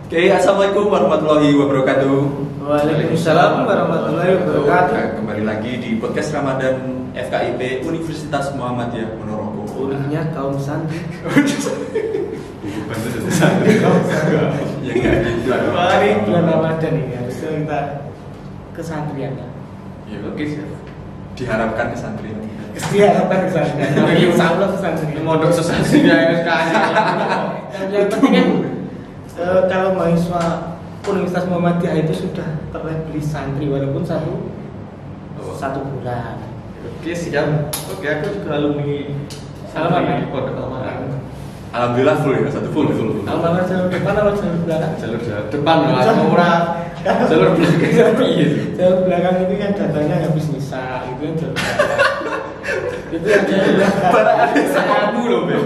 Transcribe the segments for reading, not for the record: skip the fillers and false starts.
Oke, assalamualaikum warahmatullahi wabarakatuh. Waalaikumsalam warahmatullahi wabarakatuh. Nah, kembali lagi di podcast Ramadan FKIP Universitas Muhammadiyah Ponorogo. Kuliahnya kaum santri. Ya enggak gitu. Hari bulan Ramadan ini harusnya kita kesantrian ya. Ya oke sih. Diharapkan kesantrian. Kesehatan kesantrian. Tapi insya Allah kesantrian. Mondok sesasinya Yang penting kan kalau mahasiswa Universitas Muhammadiyah itu sudah terlabeli santri walaupun satu bulan. Oke siap. Oke aku juga alumni Salaman. Pondok Almanan. Alhamdulillah full ya, full. Almanan jalur depan atau jalur belakang? Jalur depan lah, orang jalur belakang. Jalur belakang itu kan datanya habis misa, itu kan jalur belakang. Itu yang jalur belakang. Para ada Kamu loh, Beb.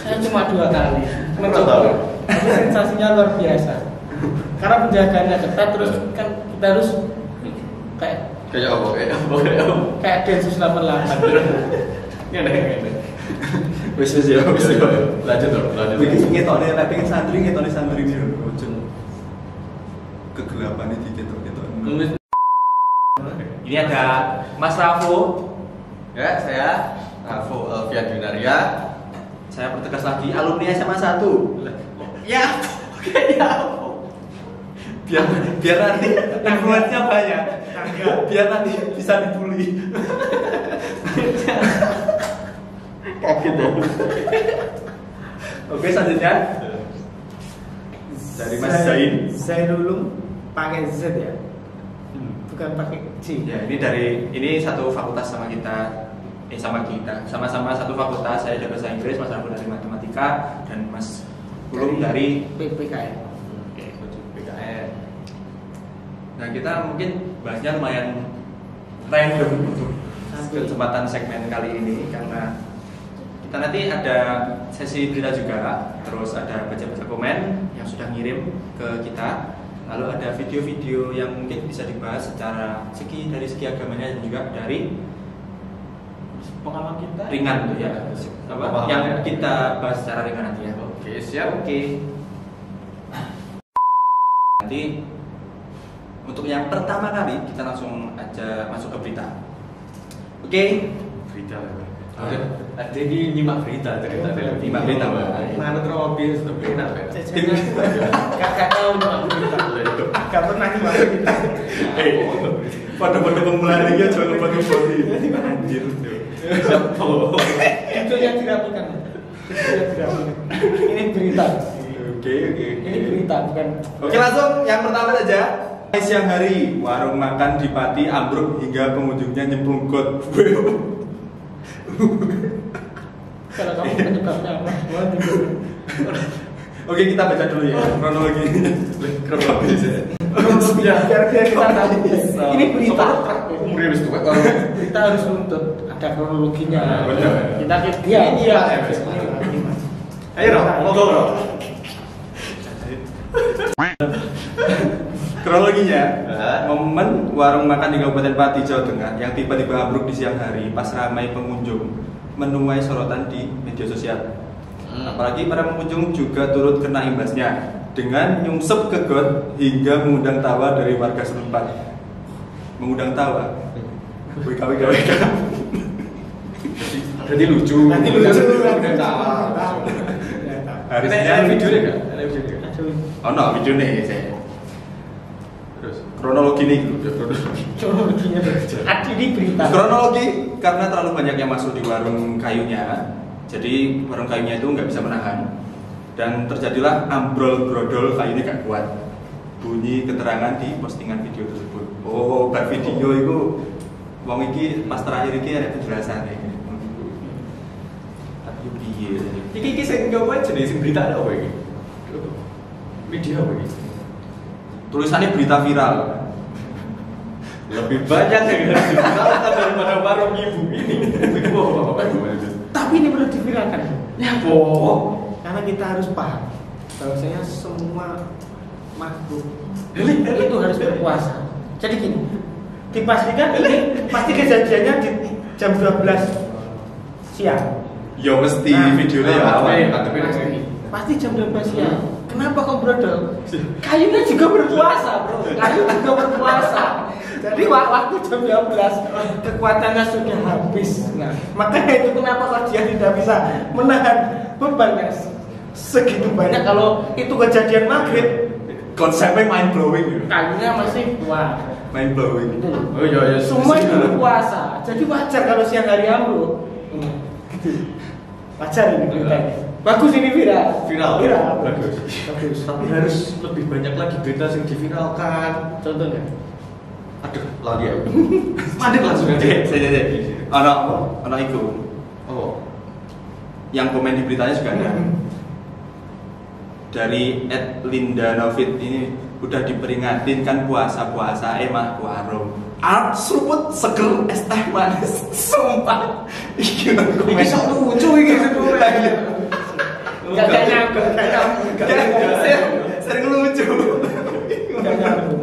Saya cuma 2 kali. Kenapa? Tapi sensasinya luar biasa. Karena penjagaannya ketat, terus kan kita harus Kayak apa? kayak Densus 88. Ngene. Wis ya. Lanjut. Iki ngetone lek pengen santri ngetone santri ini lho. Ojo kegelapan iki ketok-ketok. Ini ada Mas Rafo. Ya, saya Rafo Alfian Yunaria. Saya pertegas lagi alumni SMA 1. Ya, oke ya. Biar nanti influence-nya banyak. Biar nanti bisa dibully. Kaget ya. Oke, selanjutnya dari Mas Zain. Saya dulu pakai Z ya. Bukan pakai C. Ya, ini satu fakultas sama kita. Sama-sama satu fakultas. Saya dari bahasa Inggris, Mas Rabu dari matematika, dan Mas Ulum dari PPKN. PKN. Nah, kita mungkin bahasnya lumayan random untuk kesempatan segmen kali ini karena kita nanti ada sesi berita juga, terus ada baca-baca komen yang sudah ngirim ke kita, lalu ada video-video yang mungkin bisa dibahas secara dari segi agamanya dan juga dari Pengalaman kita ringan tuh ya, yang kita bahas secara ringan nanti ya. Oke, siap. Oke. Nanti untuk yang pertama kali kita langsung aja masuk ke berita. Oke. Berita. Ada di nyimak berita cerita film. Nyimak berita, Mbak. Mana terobos berita, Pak. Kakak tahu nyimak berita. Gak pernah nyimak berita. Pada pemula ini jangan lupa body. Anjir. Itu yang dirapikan. Ini berita. Oke. Ini berita bukan. Oke, langsung yang pertama saja. Siang hari, warung makan di Pati ambruk hingga pengunjungnya nyemplung got. Kalau kamu penyebabnya apa? Oke, kita baca dulu ya kronologi. Kronologi ya. Biar kita tahu. Ini berita. Umurnya wis tuwek. Kita harus nuntut ada kronologinya. Benar. Kita dia. Ayo, monggo. Kronologinya, momen warung makan di Kabupaten Pati, Jawa Tengah yang tiba-tiba ambruk di siang hari pas ramai pengunjung menuai sorotan di media sosial. Apalagi para pengunjung juga turut kena imbasnya dengan nyungsep ke got hingga mengundang tawa dari warga setempat. Mengundang tawa. WK. Jadi lucu. Udah tawa. Harusnya videonya enggak? Ada videonya. Oh no, video nih saya. Terus Kronologi nih. Kronologinya. Ini berita. Kronologi karena terlalu banyak yang masuk di warung kayunya, jadi warung kayunya itu nggak bisa menahan dan terjadilah ambrol grodol kayunya gak kuat. Bunyi keterangan di postingan video tersebut. Oh, bar video itu wong iki pas terakhir iki ada penjelasan nih. Tapi piye? Iki sing ngopo jenis sing berita apa iki? Video apa iki? Tulisannya berita viral. Lebih banyak yang harus diviralkan daripada warung ibu ini. Tapi ini perlu diviralkan. Ya, Karena kita harus paham bahwasanya semua makhluk itu harus berpuasa. Jadi gini, dipastikan ini pasti kejadiannya di jam 12 siang. Ya mesti videonya ya awal. Pasti jam 12 siang. Kenapa kok brodol? Kayunya juga berpuasa, bro. Kayu juga berpuasa. Jadi waktu jam 12 kekuatannya sudah habis. Nah, makanya itu kenapa kok dia tidak bisa menahan beban yang segitu banyak kalau itu kejadian maghrib. Konsepnya mind blowing ya. Kayunya masih kuat. Mind blowing. Gitu loh. Oh iya. Semua itu berpuasa. Jadi wajar kalau siang hari ambruk. Gitu. Wajar ini beritanya. Bagus ini viral. Bagus. Tapi harus lebih banyak lagi berita yang diviralkan. Contohnya. Aduh, lagi ya. Mandek langsung aja. Ono iku. Oh. Yang komen di beritanya juga ada. Dari Linda Novit ini udah diperingatin kan puasa-puasa mah warung. Art seruput seger es teh manis. Sumpah. Iki Iki lucu iki sebenarnya. Gak nyambung. Sering lucu.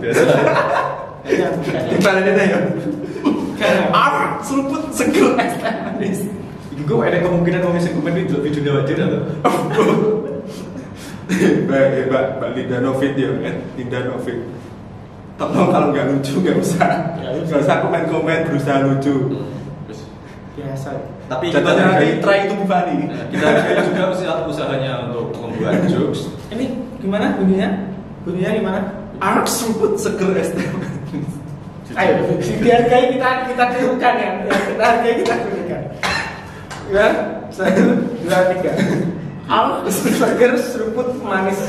Biasa. Dibalik deh ya. Art seruput seger es teh manis. Iki gue ada kemungkinan mau ngisi komen itu video wajar atau? Mbak Linda Novit ya, Linda Novit. Tolong kalau nggak lucu nggak usah komen-komen berusaha lucu. Biasa. Tapi contohnya dari try itu Bufani. Kita juga usahanya untuk membuat jokes. Ini gimana bunyinya? Bunyinya gimana? Art seruput seger es teh. Ayo, dihargai kita tirukan ya. Kita hargai kita tirukan. Ya, 1, 2, 3. Al seger seruput manis.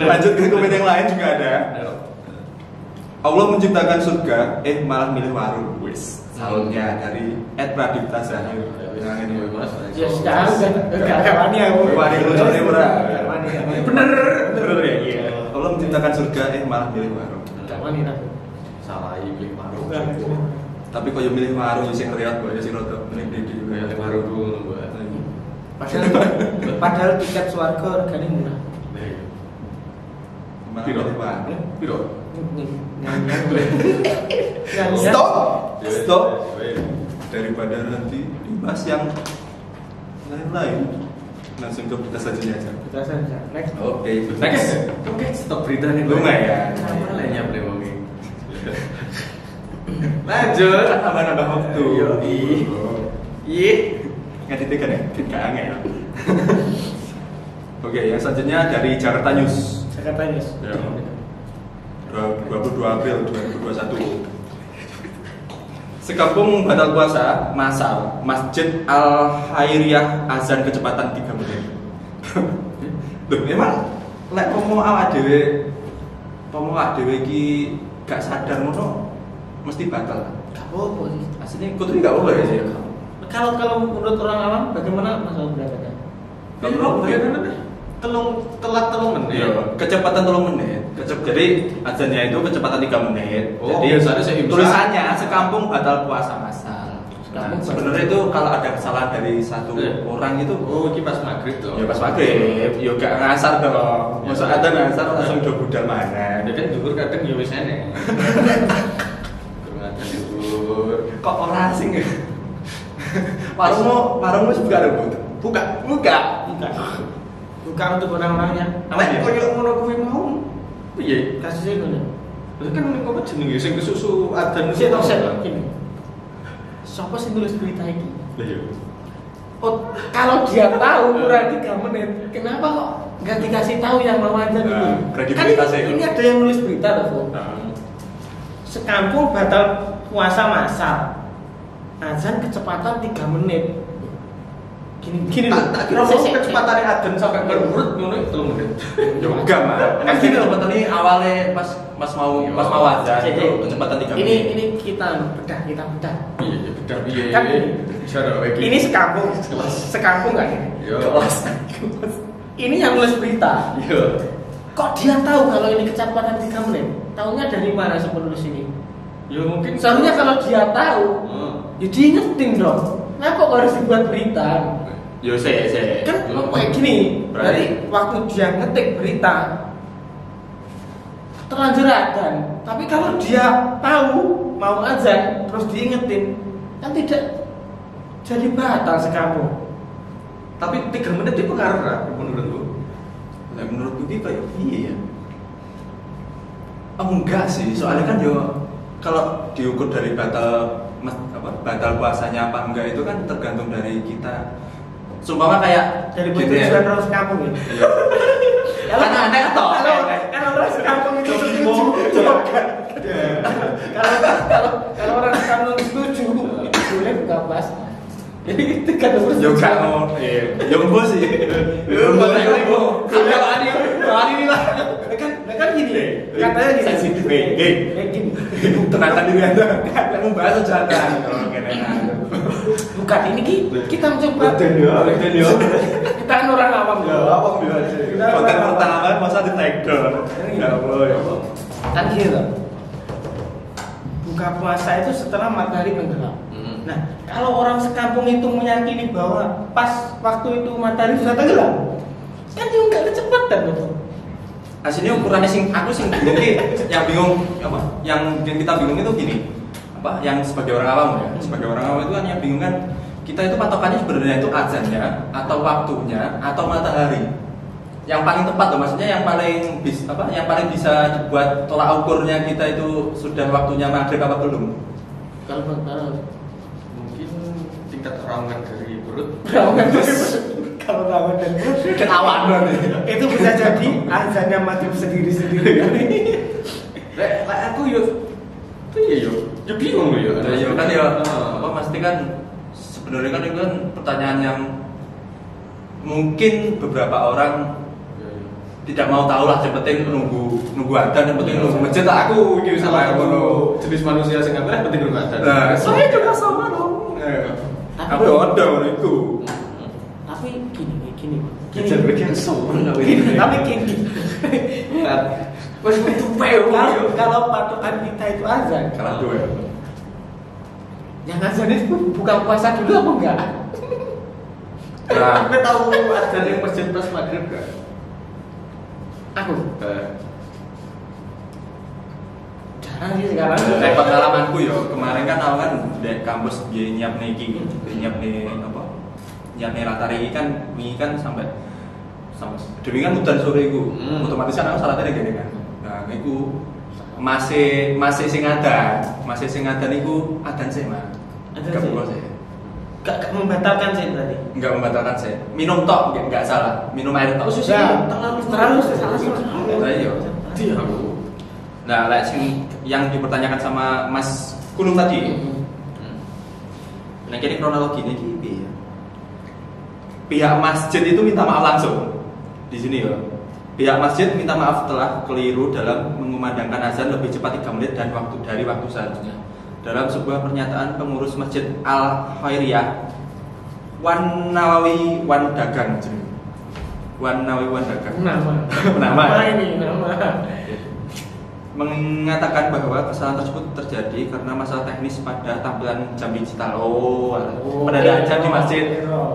Lanjut ke komen yang lain juga ada. Allah menciptakan surga, malah milih warung. Wis, salutnya dari Pradipta Zahir. Yang ini Mas. Ya sekarang enggak wani aku. Wani lucu nih ora. Bener ya. Iya. Allah menciptakan surga, malah milih warung. Enggak wani aku. Salah pilih warung. Tapi kok yo milih warung sing riat kok ya sing rada milih juga Milih warung dulu buat. Padahal tiket swarga regane murah. Piro? Piro? Stop. Daripada nanti dibahas yang lain-lain, langsung ke berita selanjutnya aja. Kita saja. Next. Oke, stop berita nih. Lumayan. Apa lainnya Playmobil? Lanjut. Nambah waktu. Iya. Ngeditnya kan ya? Tidak angel. Oke, yang selanjutnya dari Jakarta News. Jakarta News. 22 April 2021. Sekampung batal puasa massal Masjid Al Khairiyah azan kecepatan 3 menit. Loh, memang lek pomo awak dhewe iki gak sadar ngono mesti batal. Gak apa-apa sih. Aslinya kutri gak apa-apa ya sih. Kalau menurut orang awam bagaimana masalah beratnya? Telat telung menit. Iya, kecepatan 3 menit. Jadi azannya itu kecepatan 3 menit. Oh, jadi biasanya saya imsak. tulisannya sekampung batal puasa massal. Nah, Sekampung sebenarnya itu kalau ada kesalahan dari satu orang itu ini pas maghrib tuh. ya pas maghrib, ya gak ngasar dong. Masa ada ngasar langsung do budal mana. Dia kan duhur kadang ya wis enek. Kurang duhur. Kok ora asing ya? Warungmu buka ada Buka. Bukan untuk orang-orangnya. Apa ya? Koyo ngono kuwi mau. Piye? Kasusnya gimana? Lha kan ning kok jenenge sing kesusu adzan Saya gini. Siapa sih nulis berita ini? Lah iya. Oh, kalau dia tahu kurang 3 menit, kenapa kok nggak dikasih tahu yang mau aja dulu? Kredibilitasnya Kan itu. ini ada yang nulis berita loh. Sekampung batal puasa massal. Azan kecepatan 3 menit. Gini Tak kira kecepatannya adzan sampai berurut ngono 3 menit. Ya enggak, Mas. Kan gini loh, ini awalnya pas mau azan itu kecepatan 3 menit. Ini kita bedah. Iya, benar piye. Kan ini sekampung kan ini? Yo. Ini yang nulis berita. Iya. Kok dia tahu kalau ini kecepatan 3 menit? Taunya dari mana si penulis ini? Ya mungkin Seharusnya kalau dia tahu, ya diingetin dong. Kenapa kok harus dibuat berita? Yo saya. Kan kayak gini. Berarti waktu dia ngetik berita terlanjur azan. Tapi kalau dia tahu mau azan terus diingetin, kan tidak jadi batal sekampung. Tapi 3 menit itu pengaruh lah menurutku. Nah, menurutku ini kayak iya ya. Enggak sih, soalnya kan yo Kalau diukur dari batal puasanya apa enggak itu kan tergantung dari kita. Sumpama kayak Dari gitu ya. pertujuan orang sekampung ya. Karena aneh atau Kalau orang sekampung itu setuju. Kalau orang sekampung setuju, itu boleh buka puasa. Jadi ketika yo gak mau yo mbok sih. Yo mbok Hari ini lah. kan gini, katanya gini. Sensitif. Gini. Tenangkan diri Anda. Kamu bahas aja kan. Bukan ini kita mencoba. Kita kan orang awam Ya, awam biasa. Konten pertama masa di take down. Enggak boleh. Kan gitu. Buka puasa itu setelah matahari tenggelam. Nah, kalau orang sekampung itu meyakini bahwa pas waktu itu matahari sudah tenggelam, kan dia nggak kecepatan betul. Aslinya ukurannya aku bingung yang bingung apa? Yang kita bingung itu gini. Apa? Yang sebagai orang awam ya. Sebagai orang awam itu kan yang bingung kan kita itu patokannya sebenarnya itu azannya atau waktunya atau matahari. Yang paling tepat loh, maksudnya yang paling bisa dibuat tolak ukurnya kita itu sudah waktunya maghrib apa belum? Kalau Mungkin tingkat rawangan dari perut. kalau rawan dan Ketahuan itu bisa jadi azannya maghrib sendiri-sendiri. Lek aku yo bingung loh yo. Ya kan ya apa mesti kan sebenarnya kan itu kan pertanyaan yang mungkin beberapa orang tidak mau tahu lah, yang penting nunggu adzan, yang penting nunggu masjid. Aku iki salah ngono. Jenis manusia sing apa penting nunggu adzan. Nah, saya juga sama dong. Aku ada itu. Tapi gini. Jangan bikin sombong Tapi gini. Wes itu peo. Kalau patokan kita itu azan. Kalau gue Yang azan itu buka puasa dulu apa enggak? nah, Aku tahu adzan yang masjid pas maghrib kan. Aku jarang sih sekarang. kayak pengalamanku yo kemarin kan aku kan di kampus dia nyiap latari kan wingi kan sampai demi kan udan sore iku. Otomatis kan aku salatnya gini kan. Nah, iku masih sing adan iku adan sih, Mas. Adzan sih. Buka sih. Gak membatalkan sih berarti. Enggak membatalkan sih. Minum tok enggak salah. Minum air tok. Terlalu salah. Nah, iya. Dia aku. Nah, yang dipertanyakan sama Mas Kulung tadi. Nah, kini kronologi ini gini ya. Pihak masjid itu minta maaf langsung di sini ya. Pihak masjid minta maaf telah keliru dalam mengumandangkan azan lebih cepat 3 menit dari waktu seharusnya. Dalam sebuah pernyataan pengurus Masjid Al Khairiyah Wan Nawawi Wan Dagang. Nama mengatakan bahwa kesalahan tersebut terjadi karena masalah teknis pada tampilan jam digital. Penanda azan di masjid.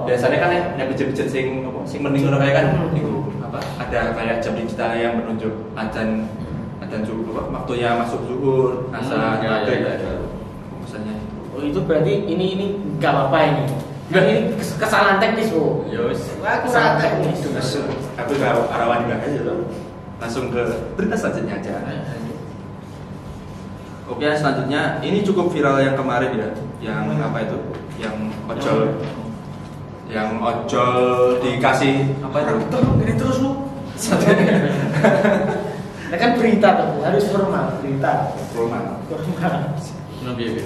Biasanya kan ya bijit-bijit sing mending ngono kayak kan itu ada kayak jam digital yang menunjuk azan zuhur, waktunya masuk zuhur, azan maghrib. Misalnya Itu berarti ini enggak apa-apa ini. Ini kesalahan teknis, Bu. ya wis, Kesalahan teknis. aku enggak arawan juga aja loh. Langsung ke berita selanjutnya aja. Oke, selanjutnya ini cukup viral yang kemarin ya, yang apa itu, yang ojol dikasih apa itu? Ini terus lu. Nah kan berita tuh, harus formal berita. Formal. Nabi.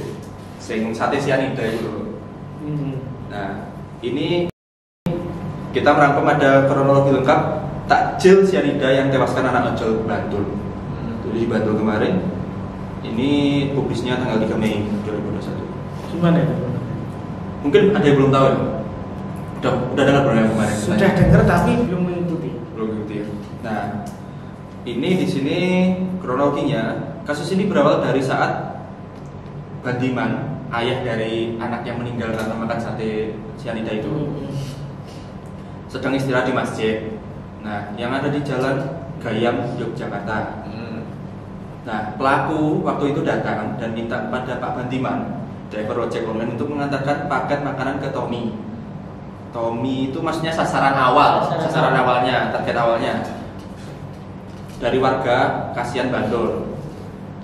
Sing sate sianida itu. Nah, ini kita merangkum ada kronologi lengkap takjil sianida yang tewaskan anak ojol Bantul. Di Bantul kemarin. Ini publisnya tanggal 3 Mei 2021. Gimana itu? Mungkin ada yang belum tahu ya? Udah dengar belum yang kemarin? Sudah dengar tapi belum mengikuti. Belum mengikuti ya. Nah, ini di sini kronologinya. Kasus ini berawal dari saat Bandiman, ayah dari anak yang meninggal karena makan sate sianida itu, sedang istirahat di masjid. Nah, yang ada di Jalan Gayam, Yogyakarta. Nah, pelaku waktu itu datang dan minta kepada Pak Bandiman, driver ojek online, untuk mengantarkan paket makanan ke Tommy. Tommy itu maksudnya sasaran awal, sasaran awalnya, target awalnya dari warga Kasihan Bantul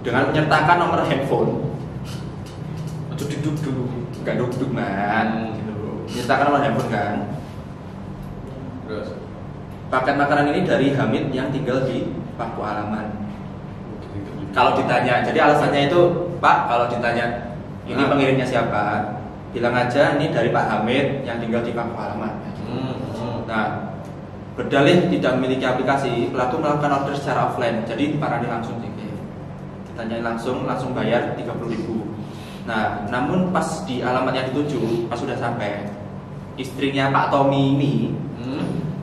dengan menyertakan nomor handphone. Duduk dulu, nggak duduk man, gitu. Menyertakan nomor handphone kan. Terus Paket makanan ini dari Hamid yang tinggal di Paku Alaman. Kalau ditanya, jadi alasannya itu Pak, kalau ditanya ini pengirimnya siapa, bilang aja ini dari Pak Hamid yang tinggal di Paku Alaman. Nah, berdalih tidak memiliki aplikasi, pelaku melakukan order secara offline, jadi diparani langsung sih. Ditanyain langsung bayar 30.000. Nah, namun pas di alamat yang dituju, pas sudah sampai, istrinya Pak Tommy ini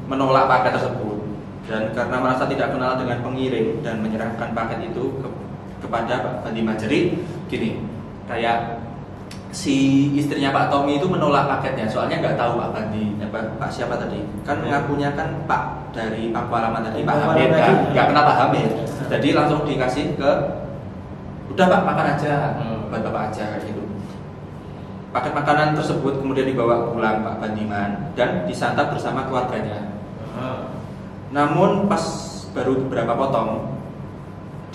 menolak paket tersebut dan karena merasa tidak kenal dengan pengirim dan menyerahkan paket itu kepada Pak Bandiman. Jadi gini, kayak si istrinya Pak Tommy itu menolak paketnya, soalnya nggak tahu Pak Bandi, Pak siapa tadi, kan mengakunya kan Pak dari Paku Alaman tadi, Pak Hamid kan, nggak kenal Pak Hamid, jadi langsung dikasih ke, udah Pak makan aja, buat Bapak aja gitu. Paket makanan tersebut kemudian dibawa pulang Pak Bandiman dan disantap bersama keluarganya. Namun pas baru beberapa potong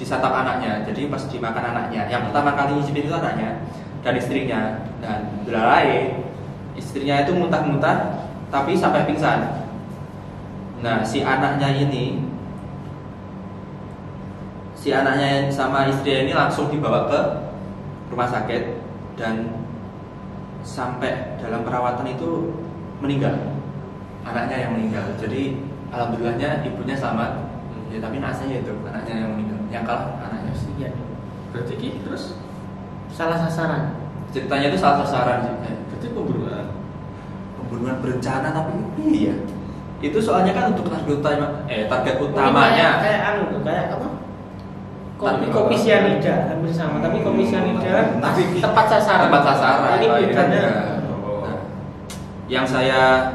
disantap anaknya, jadi pas dimakan anaknya, yang pertama kali nyicipin itu anaknya dan istrinya, dan belalai istrinya itu muntah-muntah tapi sampai pingsan. Nah si anaknya sama istrinya ini langsung dibawa ke rumah sakit dan sampai dalam perawatan itu meninggal, anaknya yang meninggal. Jadi alhamdulillahnya ibunya selamat, ya tapi nasanya itu anaknya yang meninggal, yang kalah anaknya. Iya. berarti terus Salah sasaran. Ceritanya itu salah sasaran sih. berarti pembunuhan berencana, tapi iya. Itu soalnya kan untuk target utamanya. Kayak apa? Kopi sianida hampir sama, tapi kopi sianida tepat sasaran. Tepat sasaran. Ini bedanya. Nah, yang saya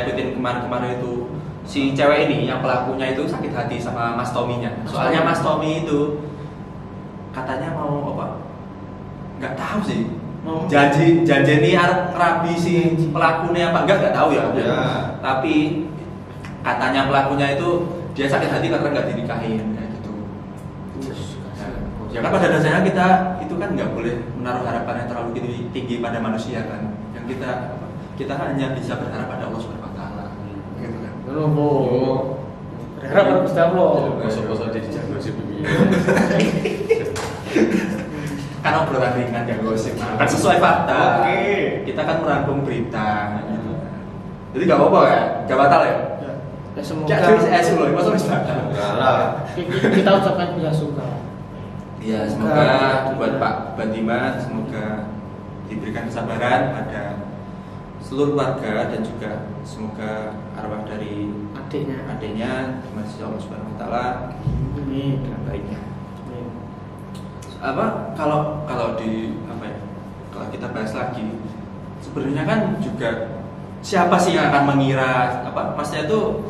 ikutin kemarin itu si cewek ini yang pelakunya itu sakit hati sama Mas Tommy-nya. Soalnya Mas Tommy itu katanya mau apa? Nggak tahu sih. Janji ini harus ngerabi si pelakunya apa enggak tahu ya. Tapi katanya pelakunya itu dia sakit hati karena nggak dinikahin kayak gitu. Ya kan pada dasarnya kita itu kan nggak boleh menaruh harapan yang terlalu tinggi pada manusia kan. Yang kita hanya bisa berharap pada Allah Subhanahu Wa Taala. Gitu kan. Berharap pada Gusti Allah. Masa-masa dijago sih begini. Karena obrolan ringan ya gosip. Kan sesuai fakta. Oke. Kita kan merangkum berita. Gitu. Jadi nggak apa-apa ya, nggak batal ya. Ya semoga kita ucapkan bela sungkawa. Ya semoga buat Pak Bandiman, semoga diberikan kesabaran pada seluruh warga dan juga semoga arwah dari adiknya masih Allah Subhanahu Wa Taala dengan baiknya. Kalau kita bahas lagi, sebenarnya kan juga siapa sih yang akan mengira maksudnya itu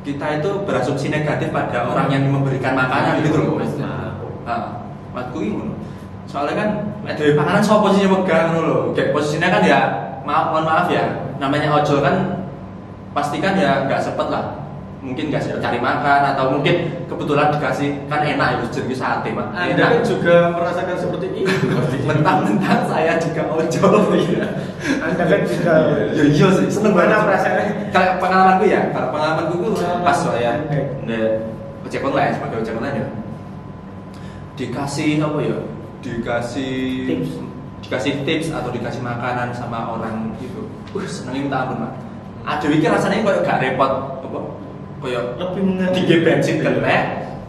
kita itu berasumsi negatif pada orang yang memberikan makanan gitu loh. Matku ini soalnya kan dari makanan so posisinya megang loh. Kayak posisinya kan ya mohon maaf ya, namanya ojol kan pasti kan ya nggak sempet lah, mungkin nggak sempat cari makan atau mungkin kebetulan dikasih kan enak ya jenis sate Pak. Anda kan juga merasakan seperti itu. Mentang-mentang saya juga ojol ya. Anda kan juga iya sih seneng banget rasanya. Kalau pengalamanku itu pas saya ojek online sebagai ojek online ya dikasih tips atau dikasih makanan sama orang gitu. Senengnya minta ampun Pak. Ada mikir rasanya kayak gak repot kayak lebih mengerti di bensin kena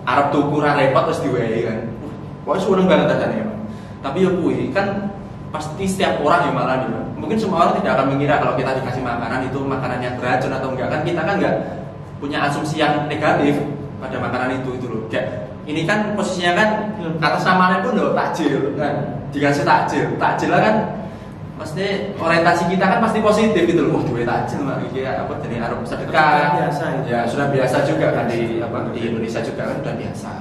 arep tuku ra repot terus diwehi kan. Pokoknya seneng banget rasanya Pak. Tapi ya kuwi kan pasti setiap orang yang malah juga. Mungkin semua orang tidak akan mengira kalau kita dikasih makanan itu makanan yang beracun atau enggak, kan kita kan enggak punya asumsi yang negatif pada makanan itu loh. Kayak ini kan posisinya kan atas namanya pun loh takjil kan, dikasih takjil lah kan, pasti orientasi kita kan pasti positif gitu loh. Wah duit takjil mak iki jadi arep sedekah ya sudah biasa juga kan di Indonesia juga kan sudah biasa.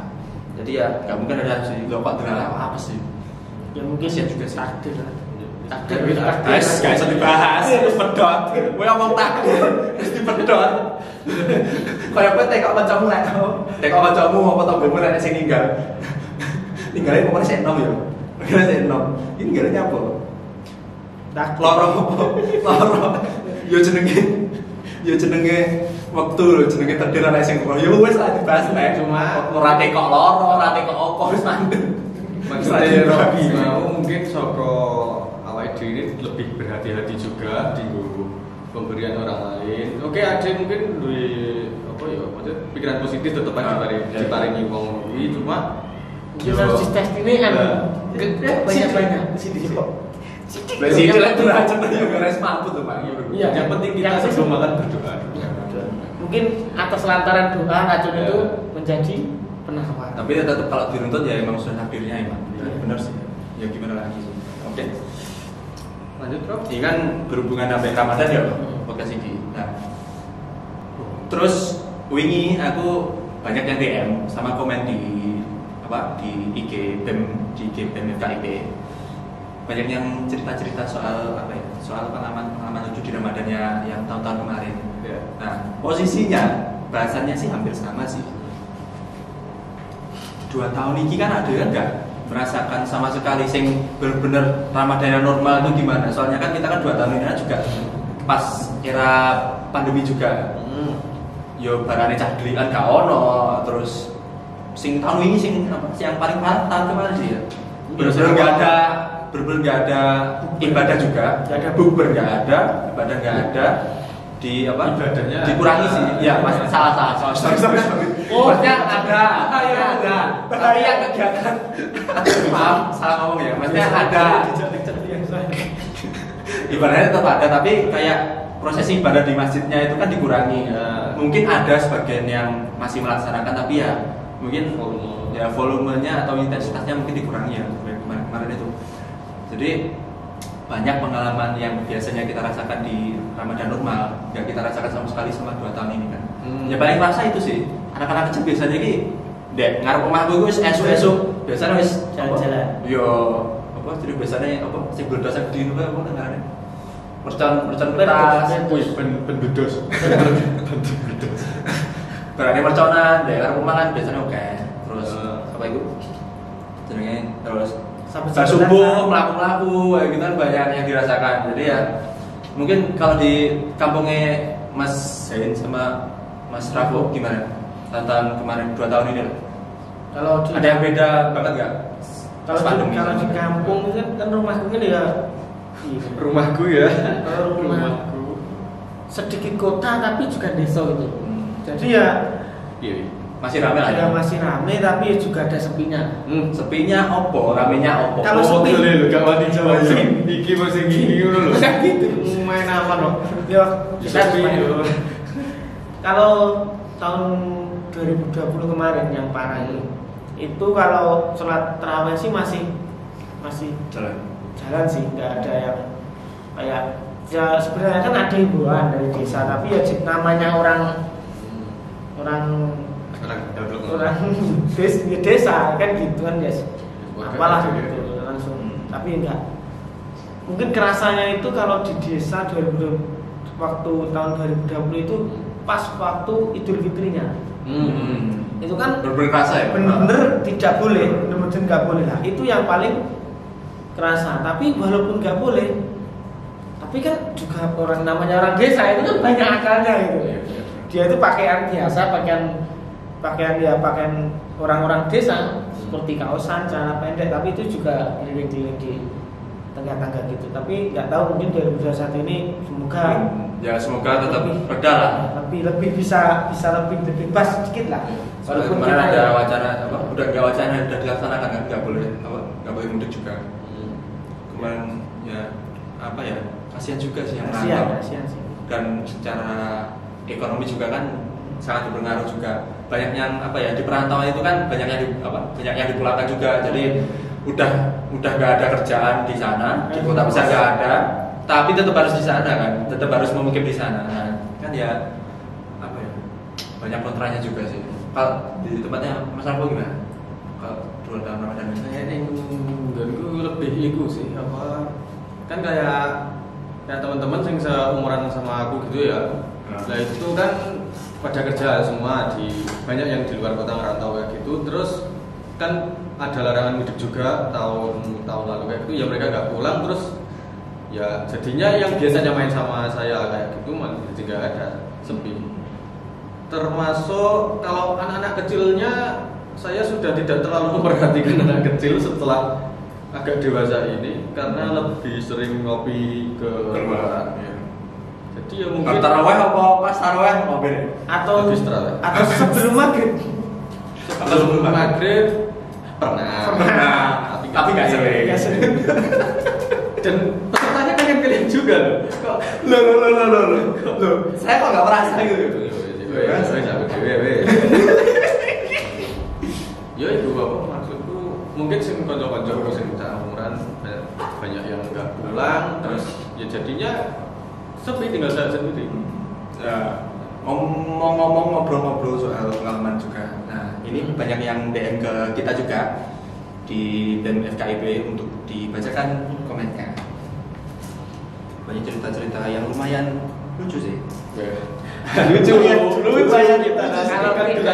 Jadi ya nggak mungkin ada sih kok delala apa sih ya mungkin ya juga sih takdir lah. Takdir. Guys, gak bisa dibahas, wis pedot. Kowe ngomong takdir, wis dipedot. Kaya kowe tekok kancamu lek. Tekok kancamu apa tanggomu lek sing ninggal. Ninggalin pokoknya sik enom ya. Ninggalin sik enom. Ini ninggalin apa? Loro. Ya jenenge waktu lho, jenenge takdir ana sing ya wis lah dibahas nek cuma ora tekok loro, ora tekok apa wis mandek. Maksudnya Robi mau mungkin soko awake dhewe ini lebih berhati-hati juga di pemberian orang lain. Oke, ada mungkin duwe apa ya, maksudnya pikiran positif tetep aja diparingi wong kuwi cuma kita harus tes ini kan banyak-banyak di sini kok. Sini lah derajat ya beres mampu tuh Pak. Iya, yang penting kita sebelum makan berdoa. Mungkin atas lantaran doa racun itu menjadi penawar. Tapi tetap kalau diruntut ya emang sudah takdirnya emang. Ya, benar sih. Ya gimana lagi sih. Oke. Lanjut Rob. Ini kan berhubungan sampai Ramadan ya podcast ini. Nah. Terus wingi aku banyak yang DM sama komen di IG BEM FKIP. Banyak yang cerita-cerita soal apa ya? Soal pengalaman lucu di Ramadannya yang tahun-tahun kemarin. Ya. Nah, posisinya bahasannya sih hampir sama sih. 2 tahun ini kan ada kan nggak merasakan sama sekali sing bener-bener Ramadan yang normal itu gimana? Soalnya kan kita kan 2 tahun ini juga pas era pandemi juga. Yo barane cah delikan gak ono, terus sing tahun ini sing yang paling parah tahun kemarin sih ya. Bener-bener nggak ada ibadah juga, nggak ada bukber, nggak ada ibadah, nggak ada di apa ibadahnya dikurangi sih ya mas salah maksudnya ada tapi yang kegiatan maaf salah ngomong ya maksudnya ada ibadahnya tetap ada tapi kayak proses ibadah di masjidnya itu kan dikurangi mungkin ada sebagian yang masih melaksanakan tapi ya mungkin volumenya atau intensitasnya mungkin dikurangi ya kemarin itu jadi banyak pengalaman yang biasanya kita rasakan di Ramadan normal nggak kita rasakan sama sekali sama 2 tahun ini kan ya paling rasa itu sih anak-anak kecil biasanya ki dek ngarep omahku iku wis esuk biasanya wis jalan-jalan yo apa jadi biasanya apa sing bledos gede niku apa ngarane mercon kertas wis pendedos berani merconan dek ngarep omah kan biasanya oke terus apa itu jenenge terus sampai subuh melaku kayak gitu kan banyak yang dirasakan jadi ya mungkin kalau di kampungnya Mas Zain sama Mas Rafo gimana tantangan kemarin 2 tahun ini lah kalau ada yang beda banget nggak kalau di kampung kan rumahku kan ya rumahku ya rumahku sedikit kota tapi juga desa gitu jadi ya masih rame lah ya masih rame tapi juga ada sepinya sepinya opo ramenya opo kalau sepi lho gak wani Jawa iki musim iki ngono lho gitu main apa no ya sepi kalau tahun 2020 kemarin yang parah itu kalau sholat tarawih sih masih jalan sih nggak ada yang kayak ya sebenarnya kan ada himbauan dari desa tapi ya namanya orang desa kan gitu kan ya apalah gitu langsung tapi enggak mungkin kerasanya itu kalau di desa 2020 waktu tahun 2020 itu pas waktu Idul Fitrinya itu kan bener-bener kerasa ya bener tidak boleh bener-bener nggak boleh lah itu yang paling kerasa tapi walaupun nggak boleh tapi kan juga orang namanya orang desa itu kan banyak akalnya gitu dia itu pakaian biasa pakaian orang-orang desa seperti kaosan, celana pendek tapi itu juga keliling-keliling di tangga-tangga gitu tapi nggak tahu mungkin 2021 ini semoga tetap reda lah lebih bisa lebih bebas sedikit lah walaupun kemarin ada wacana udah dilaksanakan kan nggak boleh mudik juga kemarin ya kasihan juga sih yang kasihan sih dan secara ekonomi juga kan sangat berpengaruh juga banyak yang di perantauan itu kan banyak yang dipulangkan juga jadi udah nggak ada kerjaan di sana di kota besar nggak ada tapi tetap harus di sana kan tetap harus memukim di sana kan ya banyak kontranya juga sih kalau di tempatnya Mas Arbo gimana kalau 2 tahun Ramadan ini dan gue lebih itu sih kan kan kayak teman-teman yang seumuran sama aku gitu ya. Nah itu kan pada kerja semua banyak yang di luar kota ngerantau kayak gitu. Terus kan ada larangan mudik juga tahun lalu kayak gitu ya, mereka nggak pulang, terus ya jadinya yang biasanya main sama saya kayak gitu malah jadi nggak ada, sepi. Termasuk kalau anak-anak kecilnya saya sudah tidak terlalu memperhatikan anak kecil setelah agak dewasa ini karena lebih sering ngopi ke luar. Ya. Jadi ya mungkin taraweh apa pas taraweh mobil atau habis taraweh. atau sebelum maghrib. Sebelum maghrib pernah. Tapi nggak sering. Dan pesertanya kan yang kalian juga loh. Kok Loh, saya kok nggak merasa gitu. Ya itu apa maksudku, mungkin sing kanca-kanca sing umuran banyak yang nggak pulang, terus ya jadinya sepi, tinggal saya sendiri. Ya, ngomong-ngomong ngobrol-ngobrol soal pengalaman juga. Nah, ini banyak yang DM ke kita juga di BEM FKIP untuk dibacakan komennya. Banyak cerita-cerita yang lumayan lucu sih. Lucu ya kita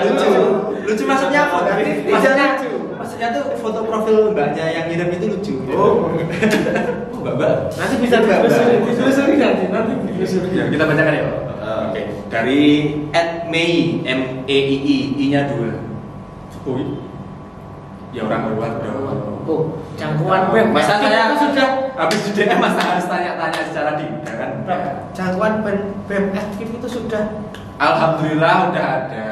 lucu maksudnya apa? Maksudnya tuh foto profil mbaknya yang ngirim itu lucu. Mbak Nanti bisa ditelusuri nanti. Ya, kita bacakan ya. Oke. Dari @mei I-nya 2. Ya orang luar dong. Oh, jangkauan BEM. Masa saya itu sudah habis di DM masa harus tanya-tanya secara detail kan? jangkauan BEM aktif itu sudah. Alhamdulillah udah ada.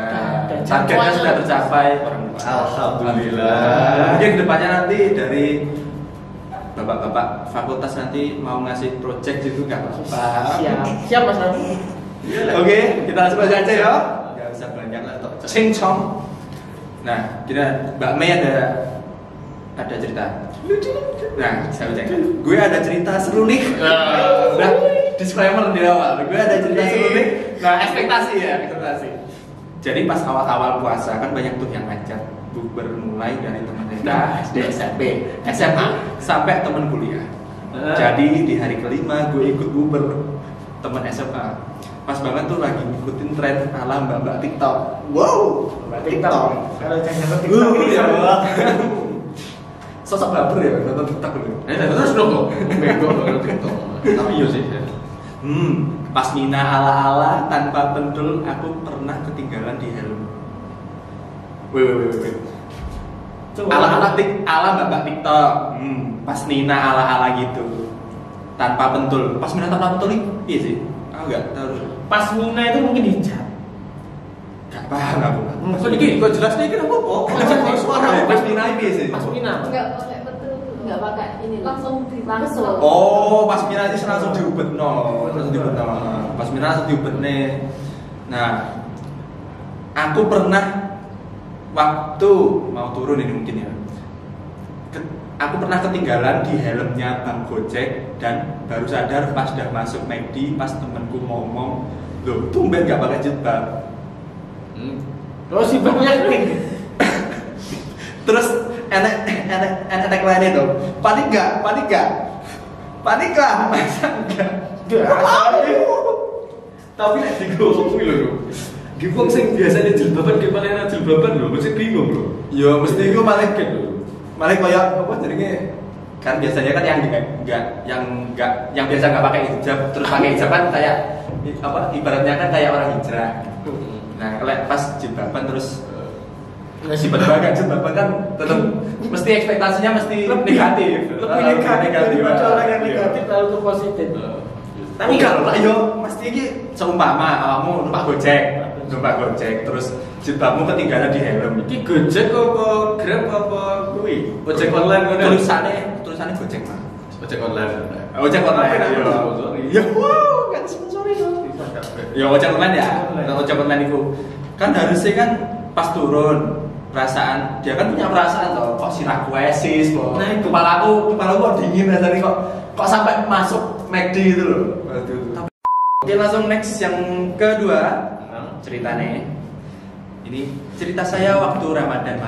Targetnya sudah tercapai. Alhamdulillah. Mungkin kedepannya nanti dari bapak-bapak fakultas nanti mau ngasih project itu nggak apa-apa. Siap Mas Rafi. Oke, kita langsung aja ya. Nggak usah banyak lah, cincong. Nah, kita Mbak Mei ada cerita. Nah, saya bacakan. Gue ada cerita seru nih. Udah disclaimer di awal. Gue ada cerita seru nih. Nah, ekspektasi. Jadi pas awal-awal puasa kan banyak tuh yang ngajak bukber, mulai dari teman SD, SMP, SMA sampai teman kuliah. Jadi di hari kelima gue ikut bukber teman SMA. Pas banget tuh lagi ngikutin tren ala mbak-mbak TikTok. Wow, mbak TikTok. Kalau jangan TikTok ini sosok baper ya nonton TikTok dulu. Terus dong kok bego nonton TikTok. Tapi yo sih. Pas Mina ala-ala tanpa pentul aku pernah ketinggalan di helm. Wait. Ala mbak TikTok. Pas Nina ala-ala gitu. Tanpa pentul. Pas Mina tanpa pentul ini iya sih. Aku enggak tahu. Pas Mina itu mungkin hijab. Gak paham aku. Kok dikit kok jelas nih kenapa kok? Suara pas Mina ini sih. Pas Mina. Enggak pakai betul, enggak pakai ini langsung langsung. Oh, pas Mina itu langsung diubetno. Pas Mina langsung diubetne. Nah, aku pernah waktu mau turun ini mungkin ya. Aku pernah ketinggalan di helmnya Bang Gojek dan baru sadar pas udah masuk McD pas temenku ngomong, loh tumben gak pakai jilbab. Terus si punya kering. Terus enak lainnya dong. Panik gak? Panik lah, masa enggak? Tapi nek digomong lho. Gimana sih biasanya jilbaban ke paling jilbaban lho, mesti bingung lho. Ya mesti iku malah kayak apa jadinya kan biasanya kan yang biasa nggak pakai hijab terus pakai hijab kan kayak apa ibaratnya kan kayak orang hijrah. Nah kalau pas jilbaban terus tiba-tiba gak jilbaban kan tetap mesti ekspektasinya mesti negatif. Lebih negatif daripada orang yang negatif lalu ke positif. Tapi kalau lah yo mesti iki seumpama kamu numpak Gojek terus jilbabmu ketinggalan di helm. Iki Gojek apa Grab apa kuwi? Ojek online ngono. Tulisannya Gojek mah. Ojek online. Ojek online. Ya wow, kan sponsori dong. Ya ojek online ya. Ojek online itu kan harusnya kan pas turun perasaan dia kan punya perasaan toh. Kok sirah kuesis kok. Nah, kepalaku kok dingin rasanya kok sampai masuk McD itu loh. Oke, langsung next yang kedua. Ceritanya ini cerita saya waktu Ramadan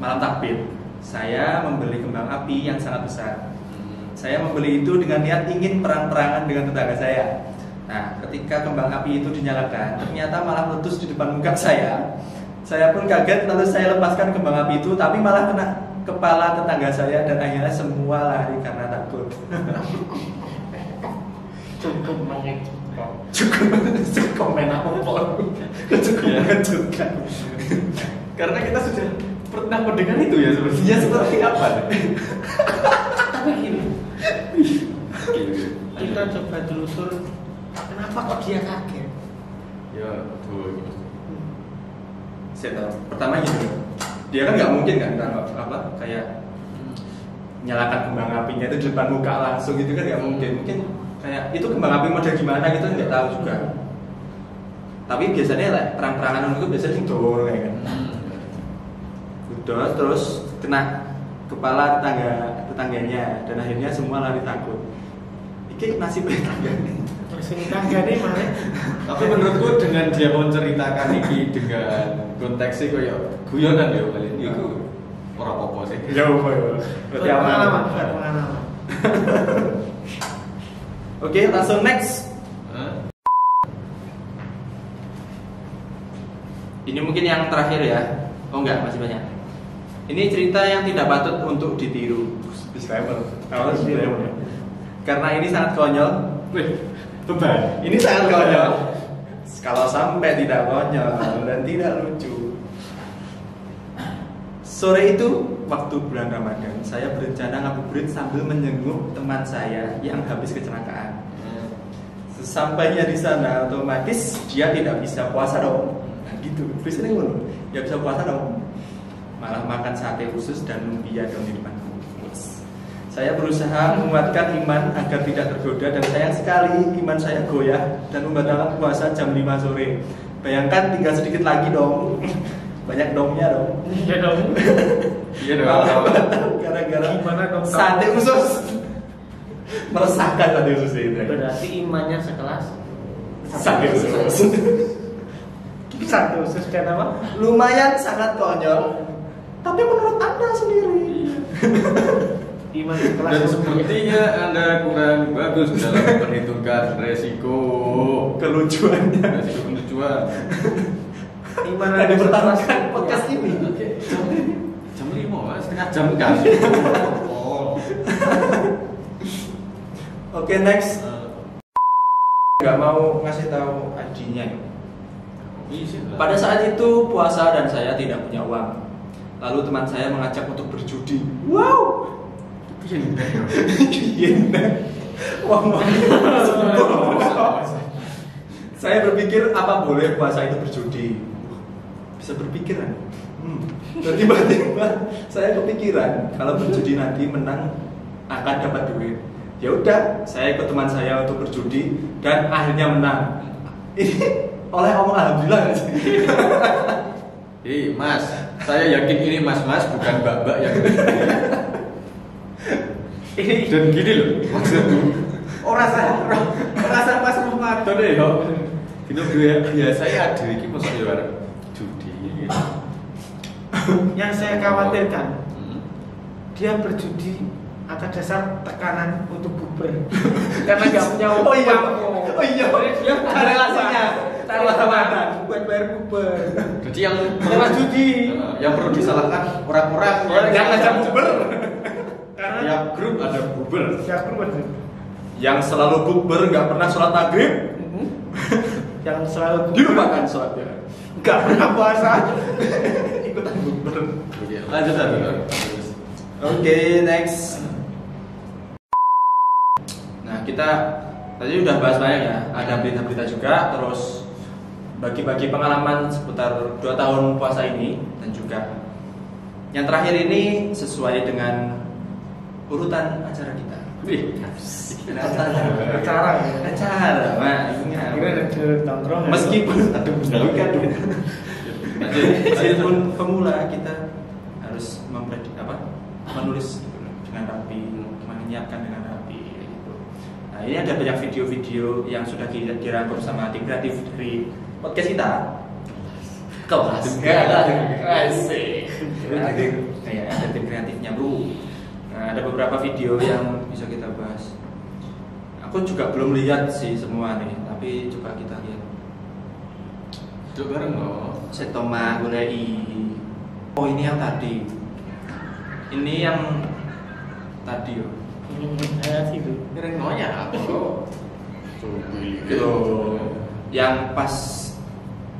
malam takbir. Saya membeli kembang api yang sangat besar. Saya membeli itu dengan niat ingin perang-perangan dengan tetangga saya. Nah, ketika kembang api itu dinyalakan, ternyata malah meletus di depan muka saya. Saya pun kaget, lalu saya lepaskan kembang api itu, tapi malah kena kepala tetangga saya dan akhirnya semua lari karena takut. Cukup mengejutkan. Cukup komen apa cukup mengejutkan. Karena kita sudah pernah mendengar itu ya sepertinya seperti apa? Tapi gini, kita coba telusur kenapa kok dia kaget. Ya betul. Saya tahu. Pertama gini, dia kan nggak mungkin kan apa kayak nyalakan kembang apinya itu di depan muka langsung gitu kan nggak mungkin. Mungkin kayak itu kembang api model gimana gitu nggak tahu juga. Tapi biasanya lah perang-perangan itu biasanya didorong kayak kan. Udah terus kena kepala tetangganya dan akhirnya semua lari takut. Iki nasibnya tetangganya. Terus ini tetangganya mana? Tapi menurutku dengan dia menceritakan ini dengan konteksnya kayak guyonan ya kali ini itu orang apa sih? Jauh ya. Berarti Pengalaman. Oke, langsung next. Ini mungkin yang terakhir ya. Oh enggak, masih banyak. Ini cerita yang tidak patut untuk ditiru. Disclaimer. Karena ini sangat konyol. Beban. Ini sangat konyol. Kalau sampai tidak konyol dan tidak lucu. Sore itu waktu bulan Ramadan, saya berencana ngabuburit sambil menjenguk teman saya yang habis kecelakaan. Sesampainya di sana, otomatis dia tidak bisa puasa dong. Nah, gitu. Biasanya ngono. Dia bisa puasa dong. Malah makan sate khusus dan lumpia dong di depanku. Saya berusaha menguatkan iman agar tidak tergoda dan sayang sekali iman saya goyah dan membatalkan puasa jam 5 sore. Bayangkan tinggal sedikit lagi dong. Banyak dongnya dong. Iya dong. Iya dong. Gara-gara Gimana dong? sate khusus. Meresahkan sate khusus itu. Berarti imannya sekelas Sate khusus. sate khusus kan apa? Lumayan sangat konyol. Tapi menurut Anda sendiri. Iman sekelas. Dan sepertinya Anda kurang bagus dalam memperhitungkan resiko Kelucuannya. resiko kelucuan. Iman Ada pertaruhkan podcast ini. Jam 5, setengah jam kan. Oh. Oke, next. Gak mau ngasih tahu adinya. Pada saat itu puasa dan saya tidak punya uang. Lalu teman saya mengajak untuk berjudi. Wow. Uang. Saya berpikir apa boleh puasa itu berjudi. Bisa berpikir kan? Dan tiba-tiba saya kepikiran kalau berjudi nanti menang akan dapat duit. Ya udah, saya ikut teman saya untuk berjudi dan akhirnya menang. Ini oleh omong alhamdulillah nggak sih? Mas, saya yakin ini mas-mas bukan mbak-mbak yang Ini dan gini loh maksudku. Orang saya pas mau ngatur deh yo. Gini ya saya ada iki mosok yo arep judi gitu. yang saya khawatirkan, dia berjudi atas dasar tekanan untuk bubar karena nggak punya uang. Oh iya, Dia ada relasinya. cari tekanan buat bayar bubar. Jadi yang Lewat judi. yang perlu disalahkan orang-orang Yang ngajak bubar. Karena tiap grup ada bubar. siapa buat Yang selalu bukber nggak pernah sholat maghrib, yang selalu dilupakan sholatnya. nggak pernah puasa. Ikutan bukber. Lanjut. Oke, next. Nah, kita tadi udah bahas banyak ya. Ada berita-berita juga, terus bagi-bagi pengalaman seputar 2 tahun puasa ini, dan juga yang terakhir ini sesuai dengan urutan acara kita. Wih, Acara. Nah, Nongkrong. meskipun meskipun pemula kita harus menulis gitu, dengan rapi, menyiapkan dengan rapi gitu. Nah, ini ada banyak video-video yang sudah dirangkum sama tim kreatif dari podcast kita. Kelas. Asik. Ada tim kreatifnya, Bro. Nah, ada beberapa video yang bisa kita bahas. Aku juga belum lihat sih semua nih, tapi coba kita lihat. Duduk bareng loh. Setoma golei. Oh, ini yang tadi. Ini yang tadi yo. Saya sih itu. Keren noya aku. Gitu. Yang pas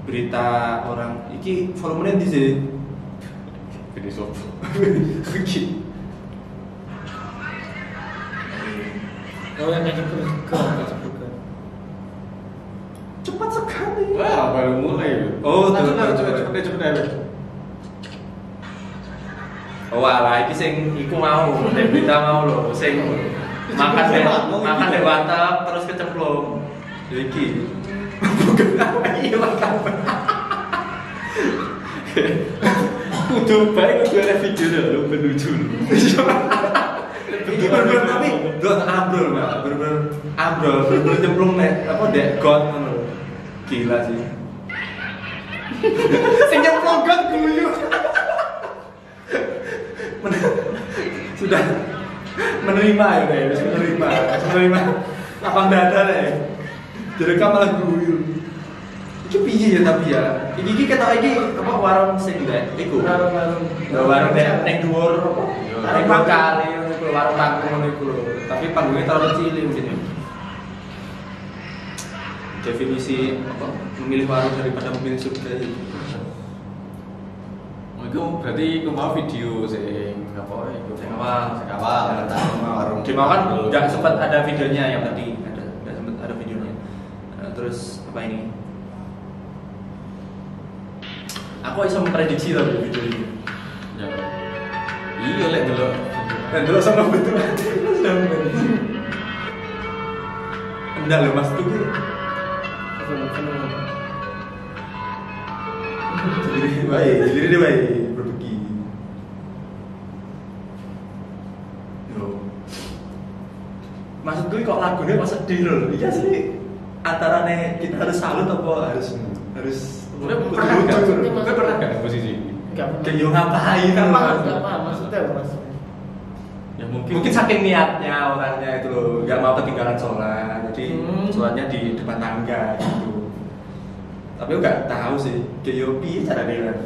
berita orang iki volumenya di sini. Gede sopo. Oh yang kayak burger. Cepat sekali. Wah, baru mulai. Oh, cepet. Oh, alah iki sing iku mau, nek berita mau lho, sing makan deh warteg terus kecemplung. Ya iki. Bukan iya makan. Kudu bae kudu ada video lho menuju. Iki bener tapi got ambrol, Mbak. Bener ambrol, bener cemplung nek apa dek got ngono. Gila sih. Sing nyemplung got guyu. Sudah menerima ya guys, menerima lapang dada deh. Direkam malah guyu. Iki piye ya tapi ya. Iki ketok iki apa warung sing lek iku. Warung nek dhuwur apa? Arep kali ngono warung panggung ngono iku lho. Tapi panggungnya terlalu cilik mungkin. Definisi apa? Memilih warung daripada memilih surga itu. Itu berarti aku mau video sing apa itu? Sing awal. Warung. Di mau kan enggak sempat ada videonya yang tadi, enggak sempat ada videonya. Terus apa ini? Aku bisa memprediksi loh video ini. Ya. Iya lek delok. Dan dulu sama betul. Enggak loh Mas tuh. Jadi baik berbagi. Yo. Maksud gue kok lagunya kok sedih loh. Iya sih. Antara kita harus salut apa harus pernah nggak posisi ini? Enggak pernah. kayak yo ngapain? Enggak paham maksudnya apa Mas? Ya Mungkin saking niatnya orangnya itu loh, nggak mau ketinggalan sholat, jadi sholatnya di depan tangga gitu. Tapi aku nggak tahu sih, kayak yo piye cara dia.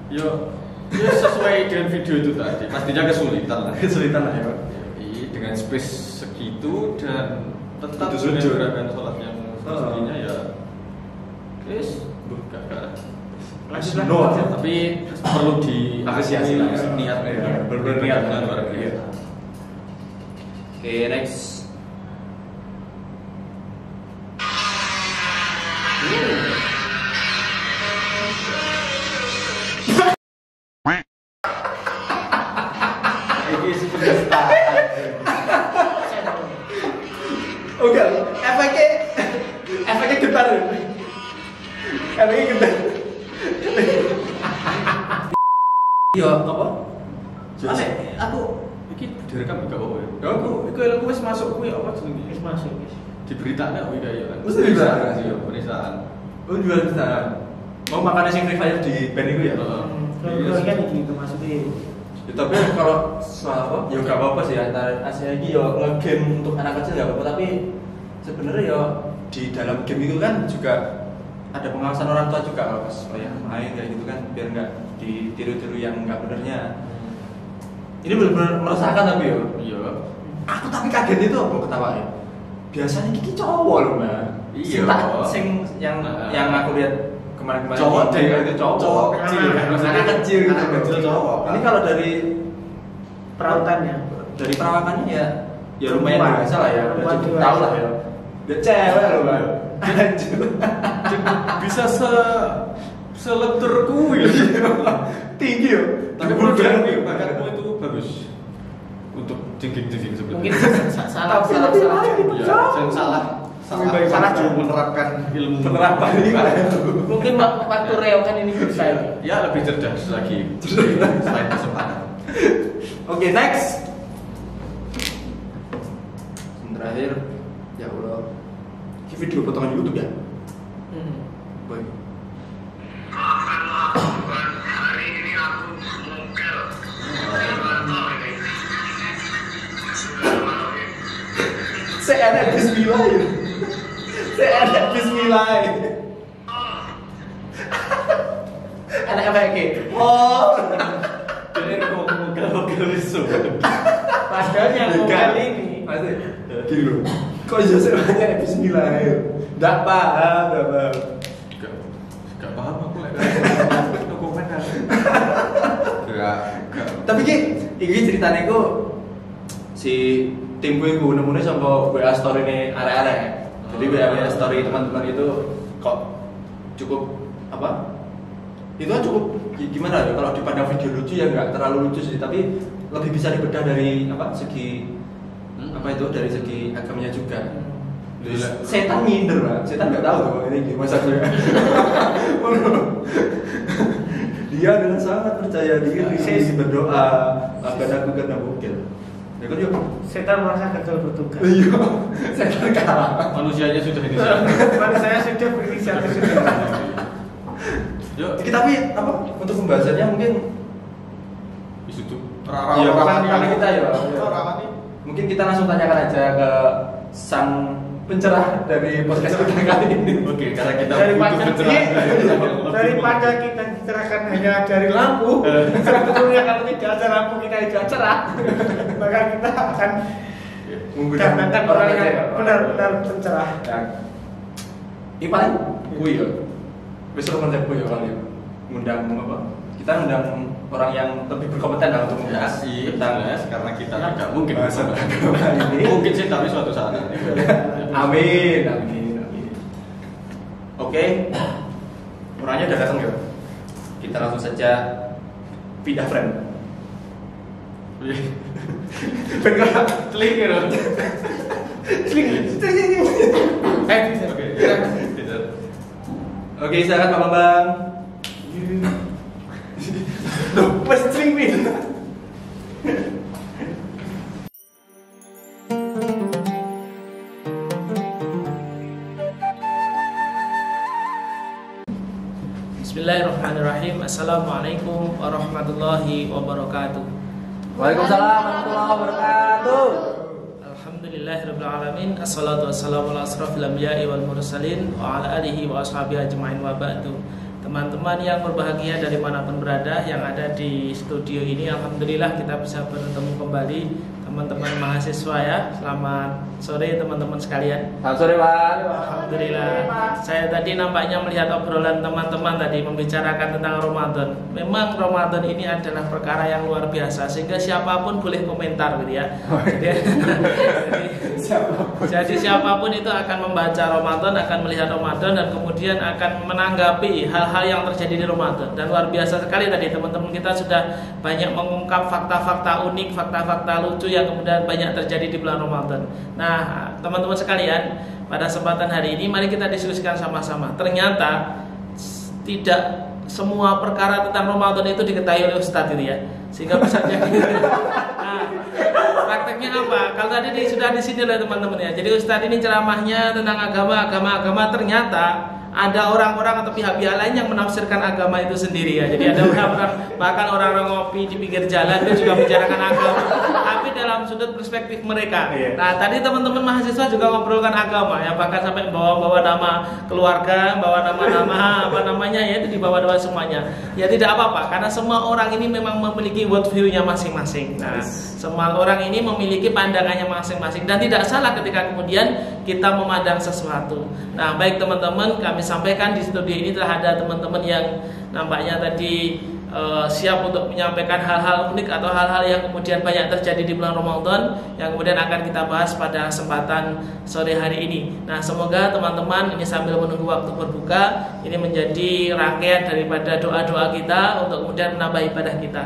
Yo, sesuai dengan video itu tadi, pastinya kesulitan lah. Kesulitan lah ya. Dengan space segitu dan tetap Itu sujud. menegakkan sholat yang semestinya ya. Guys, gak. Lanjut lah. Tapi perlu Apresiasi lah, niat ya. Bener-bener niat. luar biasa. Oke, next. Ini sebenarnya Oke, efeknya getar. Efeknya getar. Iya, apa? Aneh, aku iki direkam gak apa-apa ya. Aku ilmu wis masuk kuwi apa jenenge? Wis masuk wis. Diberitaknya kuwi kaya kan. Wis diberitaknya? Iya, penistaan. Oh, jual bisa. Mau makan sing revive di band itu ya? Kalau kan iki termasukin. Ya, tapi kalau soal apa? Ya gak apa-apa sih antara Asia ini ya nge-game untuk anak kecil gak apa-apa, tapi sebenarnya ya di dalam game itu kan juga ada pengawasan orang tua juga kalau pas main kayak gitu kan, biar nggak ditiru-tiru yang nggak benernya. Ini benar-benar meresahkan tapi ya. Iya. Aku tapi kaget itu aku ketawain. Biasanya Kiki cowok loh mbak. Iya. Sing yang aku lihat kemarin-kemarin cowok deh itu cowok kecil kan, anak kecil gitu. Anak kecil cowok. Ini kalau dari Perautannya. dari perawakannya ya lumayan Perempuan. biasa lah ya. Udah Perempuan cukup juga. tahu lah ya. Dia cewek loh mbak. Bisa seletur kuwi. Tinggi ya. Tapi bakatmu itu bagus untuk jengking-jengking Mungkin sebenarnya. salah Cuma menerapkan ilmu penerapan ini mungkin waktu Reo kan ini bisa ya lebih cerdas lagi selain kesempatan. Oke, next. Terakhir, ya Allah. Ini video potongan YouTube ya? Baik. Saya ada bismillah. Saya ada bismillah. Anak apa lagi? Oh. Jadi kok lucu. Padahal yang kali ini Pasti. Gini loh. Kok Jose banyak bismillah ya? Enggak paham. Gak paham aku lek dokumen gak. Tapi iki ceritane ku si timku iku nemu-nemu saka WA story ini arek-arek. Jadi WA story teman-teman itu kok cukup apa? Itu kan cukup gimana ya, kalau dipandang video lucu ya nggak terlalu lucu sih, tapi lebih bisa dibedah dari apa segi apa itu, dari segi agamanya juga. Setan minder lah, setan nggak tahu tuh ini gimana saja. Dia dengan sangat percaya diri, sesi berdoa agar aku kena bukil. Ya kan yuk. setan merasa gagal bertugas. Iya, setan kalah. Manusianya sudah ini. Saya sudah berinisiatif sudah. Yuk, Tapi apa untuk pembahasannya mungkin itu. iya karena kita ya. Rawani. Mungkin kita langsung tanyakan aja ke sang pencerah dari podcast kita kali ini. Oke, karena kita Daripada butuh pencerahan. daripada kita dicerahkan hanya dari lampu, sebetulnya kalau tidak ada lampu kita tidak cerah, maka kita akan datangkan orang yang benar-benar pencerah. Ini paling kui ya. Besok ngundang kui ya kali ya. Ngundang apa? Kita ngundang orang yang lebih berkompeten lah untuk Ya membahas sih, tentang karena kita tidak mungkin bahasan agama ini. Mungkin sih tapi suatu saat nanti. Amin, amin, amin. Oke, orangnya udah datang ya. Kita langsung saja pindah frame. Bergerak, Klik gitu. Oke, silakan Pak Bambang. Loh, mas string pin. Bismillahirrahmanirrahim. Assalamualaikum warahmatullahi wabarakatuh. Waalaikumsalam warahmatullahi wabarakatuh. Alhamdulillahirabbil alamin. Assalatu wassalamu ala asrofil anbiya'i wal mursalin wa ala alihi wa ashabihi ajmain wa ba'du. Teman-teman yang berbahagia dari manapun berada yang ada di studio ini, alhamdulillah kita bisa bertemu kembali teman-teman mahasiswa ya. Selamat sore teman-teman sekalian. Selamat sore Pak. Alhamdulillah. Saya tadi nampaknya melihat obrolan teman-teman tadi membicarakan tentang Ramadan. Memang Ramadan ini adalah perkara yang luar biasa sehingga siapapun boleh komentar gitu ya. Jadi siapapun itu akan membaca Ramadan, akan melihat Ramadan dan kemudian akan menanggapi hal-hal yang terjadi di Ramadan. Dan luar biasa sekali tadi teman-teman kita sudah banyak mengungkap fakta-fakta unik, fakta-fakta lucu yang kemudian banyak terjadi di bulan Ramadan. Nah, teman-teman sekalian, pada kesempatan hari ini mari kita diskusikan sama-sama. Ternyata tidak semua perkara tentang Ramadan itu diketahui oleh Ustadz itu ya. Sehingga bisa jadi. Nah, prakteknya apa? Kalau tadi sudah di sini oleh teman-teman ya. Jadi Ustadz ini ceramahnya tentang agama ternyata ada orang-orang atau pihak-pihak lain yang menafsirkan agama itu sendiri ya. Jadi ada orang-orang, bahkan orang-orang ngopi di pinggir jalan itu juga membicarakan agama, tapi dalam sudut perspektif mereka. Nah, tadi teman-teman mahasiswa juga ngobrolkan agama ya, bahkan sampai bawa nama keluarga, bawa nama-nama apa namanya ya, itu dibawa semuanya. Ya tidak apa-apa, karena semua orang ini memang memiliki world view-nya masing-masing. Nah, semua orang ini memiliki pandangannya masing-masing dan tidak salah ketika kemudian kita memandang sesuatu. Nah, baik teman-teman, kami sampaikan di studio ini telah ada teman-teman yang nampaknya tadi siap untuk menyampaikan hal-hal unik atau hal-hal yang kemudian banyak terjadi di bulan Ramadan yang kemudian akan kita bahas pada kesempatan sore hari ini. Nah, semoga teman-teman ini sambil menunggu waktu berbuka ini menjadi rangkaian daripada doa-doa kita untuk kemudian menambah ibadah kita.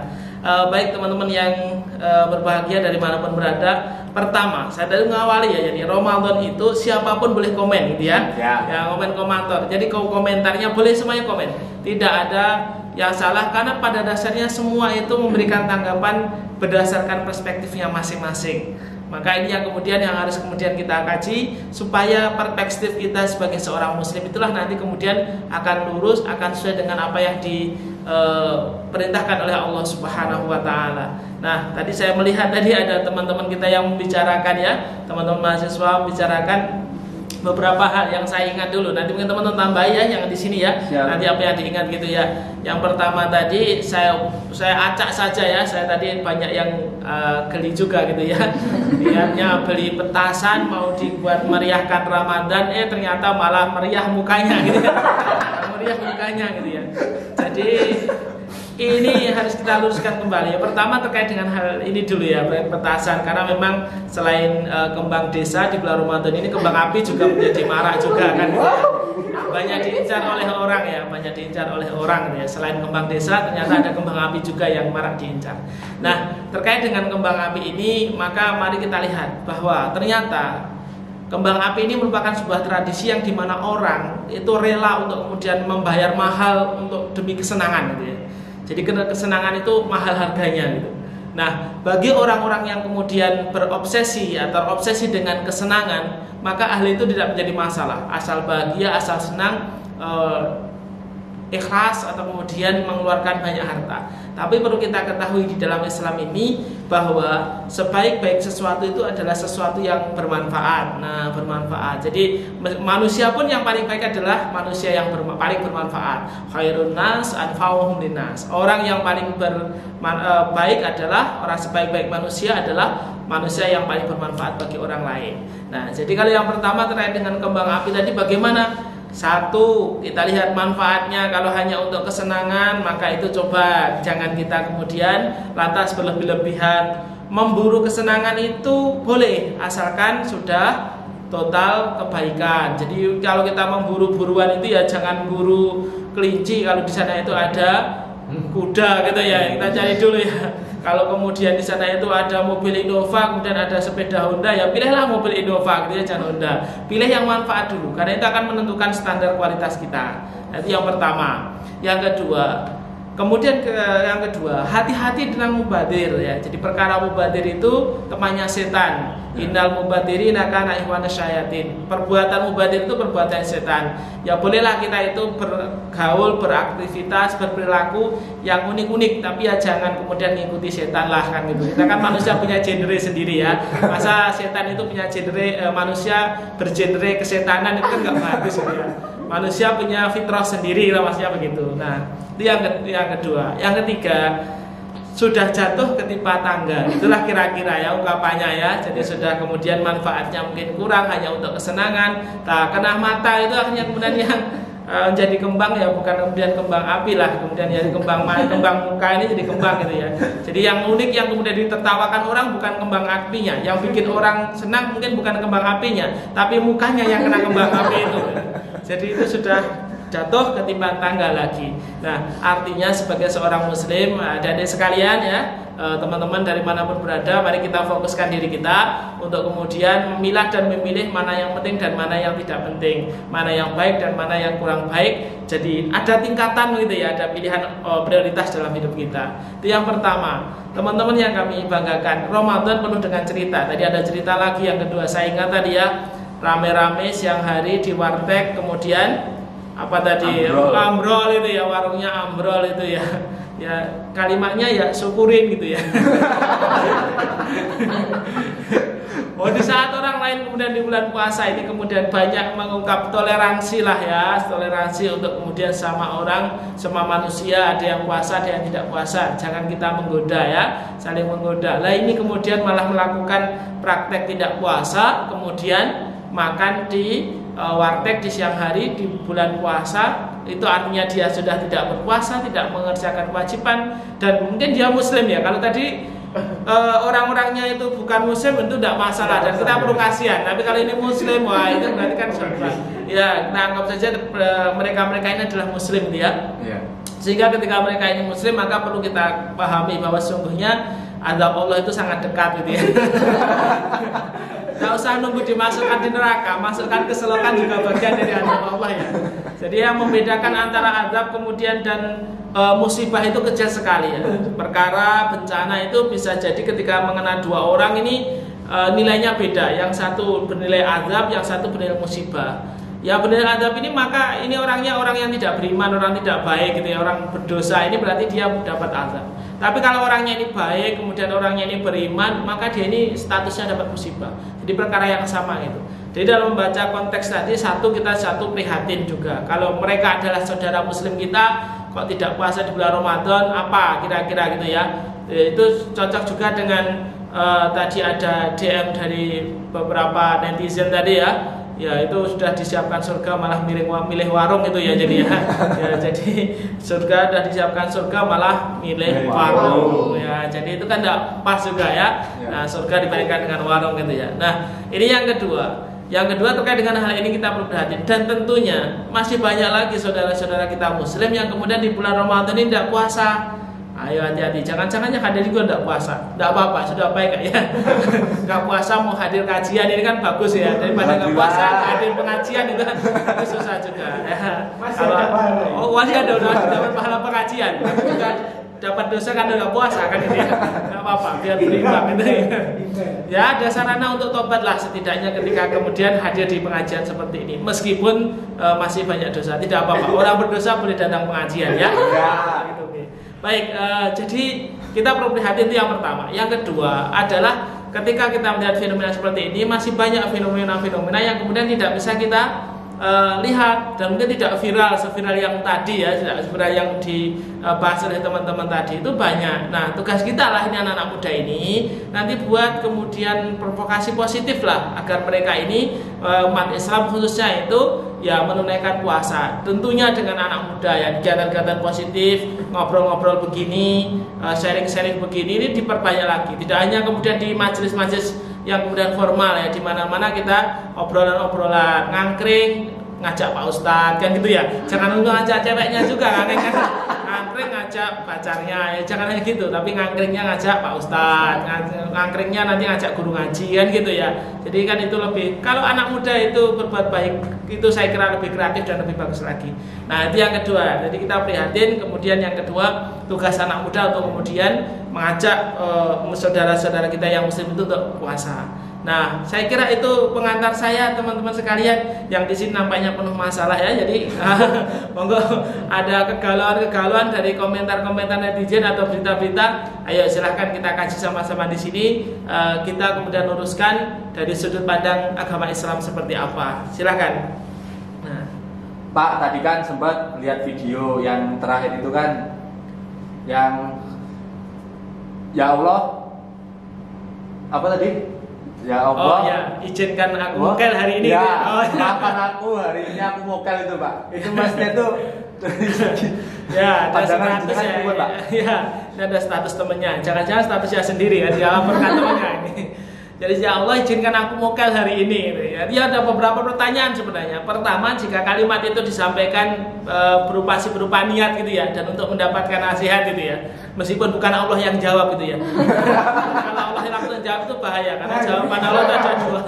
Baik teman-teman yang berbahagia dari manapun berada. Pertama, saya tadi mengawali ya, jadi Ramadan itu siapapun boleh komen gitu ya. Ya komen komentar. Jadi komentarnya boleh semuanya komen. Tidak ada yang salah karena pada dasarnya semua itu memberikan tanggapan berdasarkan perspektifnya masing-masing. Maka ini yang kemudian yang harus kemudian kita kaji supaya perspektif kita sebagai seorang muslim itulah nanti kemudian akan lurus, akan sesuai dengan apa yang diperintahkan oleh Allah Subhanahu wa taala. Nah, tadi saya melihat tadi ada teman-teman kita yang membicarakan ya, teman-teman mahasiswa membicarakan beberapa hal yang saya ingat dulu. Nanti mungkin teman-teman tambah ya yang di sini ya. Siap. Nanti apa yang diingat gitu ya. Yang pertama tadi saya acak saja ya. Saya tadi banyak yang geli juga gitu ya. Niatnya beli petasan mau dibuat meriahkan Ramadan, ternyata malah meriah mukanya gitu kan. Meriah mukanya gitu ya. Jadi ini harus kita luruskan kembali. Yang pertama terkait dengan hal ini dulu ya, petasan. Karena memang selain kembang desa di bulan Ramadan ini, kembang api juga menjadi marak juga kan. Banyak diincar oleh orang ya, banyak diincar oleh orang ya. Selain kembang desa, ternyata ada kembang api juga yang marak diincar. Nah, terkait dengan kembang api ini, maka mari kita lihat bahwa ternyata kembang api ini merupakan sebuah tradisi yang dimana orang itu rela untuk kemudian membayar mahal untuk demi kesenangan gitu ya. Jadi kesenangan itu mahal harganya gitu. Nah, bagi orang-orang yang kemudian berobsesi atau obsesi dengan kesenangan, maka hal itu tidak menjadi masalah. Asal bahagia, asal senang, ikhlas atau kemudian mengeluarkan banyak harta. Tapi perlu kita ketahui di dalam Islam ini bahwa sebaik-baik sesuatu itu adalah sesuatu yang bermanfaat. Nah, bermanfaat. Jadi manusia pun yang paling baik adalah manusia yang paling bermanfaat. Khairun nas anfa'uhum linnas. Orang yang paling baik adalah orang sebaik-baik manusia adalah manusia yang paling bermanfaat bagi orang lain. Nah, jadi kalau yang pertama terkait dengan kembang api tadi bagaimana? Satu, kita lihat manfaatnya. Kalau hanya untuk kesenangan, maka itu coba jangan kita kemudian lantas berlebih-lebihan. Memburu kesenangan itu boleh, asalkan sudah total kebaikan. Jadi kalau kita memburu buruan itu ya jangan buru kelinci. Kalau di sana itu ada kuda gitu ya, kita cari dulu ya. Kalau kemudian di sana itu ada mobil Innova, kemudian ada sepeda Honda, ya pilihlah mobil Innova gitu ya, jangan Honda. Pilih yang manfaat dulu, karena itu akan menentukan standar kualitas kita. Itu yang pertama. Yang kedua, yang kedua, hati-hati dengan mubadir ya. Jadi perkara mubadir itu temannya setan. Innal mubadirina kana ikhwana syayatin. Perbuatan mubadir itu perbuatan setan. Ya bolehlah kita itu bergaul, beraktivitas, berperilaku yang unik-unik, tapi ya jangan kemudian mengikuti setan lah kan gitu. Kita kan manusia punya genre sendiri ya. Masa setan itu punya genre, manusia bergenre kesetanan itu kan enggak bagus gitu ya. Manusia punya fitrah sendiri lah, maksudnya begitu. Nah, itu yang kedua. Yang ketiga, sudah jatuh ketimpa tangga. Itulah kira-kira ya ungkapannya ya. Jadi sudah kemudian manfaatnya mungkin kurang hanya untuk kesenangan. Nah, kena mata itu akhirnya kemudian yang jadi kembang ya, bukan kemudian kembang api lah, kemudian jadi kembang muka ini jadi kembang gitu ya. Jadi yang unik yang kemudian ditertawakan orang bukan kembang apinya, yang bikin orang senang mungkin bukan kembang apinya, tapi mukanya yang kena kembang api itu. Jadi itu sudah jatuh ketimpa tangga lagi. Nah, artinya sebagai seorang muslim, adik-adik sekalian ya, teman-teman dari manapun berada, mari kita fokuskan diri kita untuk kemudian memilah dan memilih mana yang penting dan mana yang tidak penting, mana yang baik dan mana yang kurang baik. Jadi ada tingkatan gitu ya, ada pilihan prioritas dalam hidup kita. Itu yang pertama. Teman-teman yang kami banggakan, Ramadan penuh dengan cerita. Tadi ada cerita lagi. Yang kedua, saya ingat tadi ya, rame-rame siang hari di warteg, kemudian apa tadi, ambrol itu ya, warungnya ambrol itu ya. Ya kalimatnya ya syukurin gitu ya. Oh, di saat orang lain kemudian di bulan puasa ini kemudian banyak mengungkap toleransi lah ya, toleransi untuk kemudian sama orang, sama manusia, ada yang puasa, ada yang tidak puasa. Jangan kita menggoda ya, saling menggoda. Lah ini kemudian malah melakukan praktek tidak puasa, kemudian makan di warteg di siang hari di bulan puasa. Itu artinya dia sudah tidak berpuasa, tidak mengerjakan kewajiban, dan mungkin dia muslim ya. Kalau tadi orang-orangnya itu bukan muslim itu tidak masalah dan kita perlu kasihan. Tapi kalau ini muslim, wah itu berarti kan salah. Ya, nah anggap saja mereka-mereka ini adalah muslim dia. Sehingga ketika mereka ini muslim, maka perlu kita pahami bahwa sesungguhnya azab Allah itu sangat dekat gitu ya. Tidak usah nunggu dimasukkan di neraka, masukkan ke selokan juga bagian dari azab Allah ya. Jadi yang membedakan antara azab kemudian dan musibah itu kecil sekali ya. Perkara bencana itu bisa jadi ketika mengena dua orang ini nilainya beda. Yang satu bernilai azab, yang satu bernilai musibah. Ya bernilai azab ini maka ini orangnya orang yang tidak beriman, orang tidak baik gitu ya, orang berdosa, ini berarti dia dapat azab. Tapi kalau orangnya ini baik, kemudian orangnya ini beriman, maka dia ini statusnya dapat musibah. Jadi perkara yang sama itu. Jadi dalam membaca konteks tadi, kita prihatin juga. Kalau mereka adalah saudara muslim kita, kok tidak puasa di bulan Ramadan, apa kira-kira gitu ya. Itu cocok juga dengan tadi ada DM dari beberapa netizen tadi ya. Ya itu sudah disiapkan surga malah milih warung itu ya jadi ya. Ya jadi surga sudah disiapkan surga malah milih warung ya. Jadi itu kan tidak pas juga ya. Nah, surga dibandingkan dengan warung gitu ya. Nah, ini yang kedua. Yang kedua terkait dengan hal ini kita perlu perhatian, dan tentunya masih banyak lagi saudara-saudara kita muslim yang kemudian di bulan Ramadan ini tidak puasa. Ayo hati-hati, jangan-jangan yang hadir juga tidak puasa. Tidak apa-apa, sudah baik ya. Nggak puasa mau hadir kajian ini kan bagus ya. Daripada nggak puasa hadir pengajian itu kan itu susah juga. Ya. Masih ada udah dapat pahala pengajian, tapi juga dapat dosa kan nggak puasa kan ini ya. Nggak apa-apa, biar berimbang gitu ya. Ya ada sarana untuk tobat lah setidaknya ketika kemudian hadir di pengajian seperti ini. Meskipun masih banyak dosa, tidak apa-apa. Orang berdosa boleh datang pengajian ya. Gitu. Baik, jadi kita perlu prihatin itu yang pertama. Yang kedua adalah ketika kita melihat fenomena seperti ini, masih banyak fenomena-fenomena yang kemudian tidak bisa kita lihat dan mungkin tidak seviral yang tadi ya, tidak seviral yang dibahas oleh teman-teman tadi itu banyak. Nah, tugas kita lah ini anak-anak muda ini nanti buat kemudian provokasi positif lah agar mereka ini umat Islam khususnya itu ya menunaikan puasa. Tentunya dengan anak muda ya, kegiatan-kegiatan positif, ngobrol-ngobrol begini, sharing-sharing begini ini diperbanyak lagi. Tidak hanya kemudian di majelis-majelis yang kemudian formal ya, di mana-mana kita obrolan-obrolan ngangkring ngajak Pak Ustadz kan gitu ya. Jangan untuk ngajak ceweknya juga ngangkring ngajak pacarnya ya, jangan hanya gitu, tapi ngangkringnya ngajak Pak Ustadz, ngangkringnya nanti ngajak guru ngaji kan gitu ya. Jadi kan itu lebih, kalau anak muda itu berbuat baik itu saya kira lebih kreatif dan lebih bagus lagi. Nah itu yang kedua, jadi kita prihatin. Kemudian yang kedua, tugas anak muda untuk kemudian mengajak saudara-saudara kita yang muslim itu untuk puasa. Nah, saya kira itu pengantar saya teman-teman sekalian yang di sini nampaknya penuh masalah ya. Jadi monggo ada kegalauan dari komentar-komentar netizen atau berita-berita, ayo silahkan kita kaji sama-sama di sini. Kita kemudian luruskan dari sudut pandang agama Islam seperti apa. Silahkan. Nah, Pak, tadi kan sempat lihat video yang terakhir itu kan, yang ya Allah apa tadi? Ya Allah. Oh ya, izinkan aku mokel hari ini. Ya, maafkan aku hari ini aku mokel itu Pak. Itu maksudnya tuh. Ya, ada pandangan status ya. Pak. Ya, ada status temennya. Jangan-jangan statusnya sendiri ya, dia laporkan temannya ini. Jadi ya Allah izinkan aku mokel hari ini. Ya, dia ada beberapa pertanyaan sebenarnya. Pertama, jika kalimat itu disampaikan berupa niat gitu ya, dan untuk mendapatkan nasihat gitu ya, meskipun bukan Allah yang jawab gitu ya. Kalau Allah yang langsung jawab itu bahaya, karena jawaban Allah itu ada dua.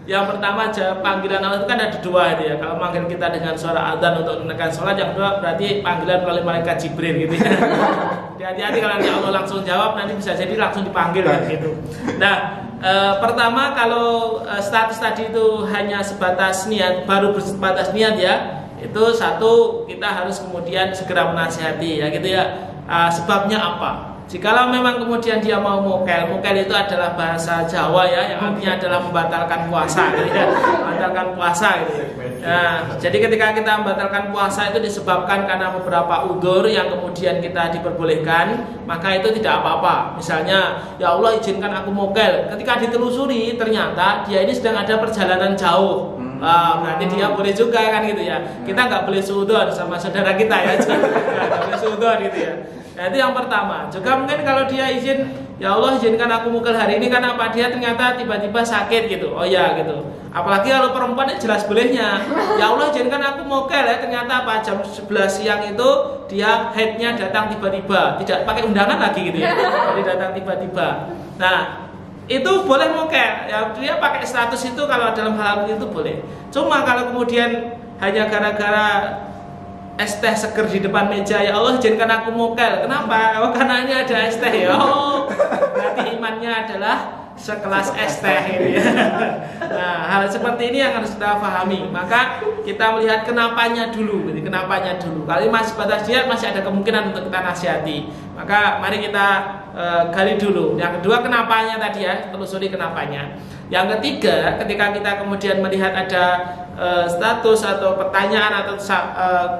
Yang pertama panggilan Allah itu kan ada dua gitu ya. Kalau manggil kita dengan suara adzan untuk menekan sholat, yang kedua berarti panggilan melalui malaikat Jibril gitu ya. Hati-hati kalau nanti Allah langsung jawab, nanti bisa jadi langsung dipanggil kan gitu. Nah, pertama kalau status tadi itu hanya sebatas niat, baru bersebatas niat ya, itu satu kita harus kemudian segera menasihati ya gitu ya. Sebabnya apa? Jikalau memang kemudian dia mau mokel itu adalah bahasa Jawa ya, yang artinya adalah membatalkan puasa gitu ya, membatalkan puasa gitu ya. Nah, jadi ketika kita membatalkan puasa itu disebabkan karena beberapa udzur yang kemudian kita diperbolehkan, maka itu tidak apa-apa. Misalnya, ya Allah izinkan aku mokel. Ketika ditelusuri ternyata dia ini sedang ada perjalanan jauh. Berarti dia boleh juga kan gitu ya. Kita nggak boleh suudzon sama saudara kita ya, nggak boleh suudzon gitu ya. Nah, itu yang pertama. Juga mungkin kalau dia izin, ya Allah izinkan aku mokel hari ini karena apa? Dia ternyata tiba-tiba sakit gitu. Oh ya gitu. Apalagi kalau perempuan jelas bolehnya. Ya Allah izinkan aku mokel ya, ternyata apa? Jam 11 siang itu dia headnya datang tiba-tiba, tidak pakai undangan lagi gitu ya. Jadi datang tiba-tiba. Nah, itu boleh mokel. Ya dia pakai status itu kalau dalam hal itu boleh. Cuma kalau kemudian hanya gara-gara es teh seger di depan meja, ya Allah izinkan aku mokel. Kenapa? Oh karena ini ada es teh ya. Oh, berarti imannya adalah sekelas es teh ini ya. Nah, hal seperti ini yang harus kita pahami. Maka kita melihat kenapanya dulu, kenapanya dulu. Kalau masih batas niat masih ada kemungkinan untuk kita nasihati. Maka mari kita gali dulu. Yang kedua kenapanya tadi ya, telusuri kenapanya. Yang ketiga, ketika kita kemudian melihat ada status atau pertanyaan atau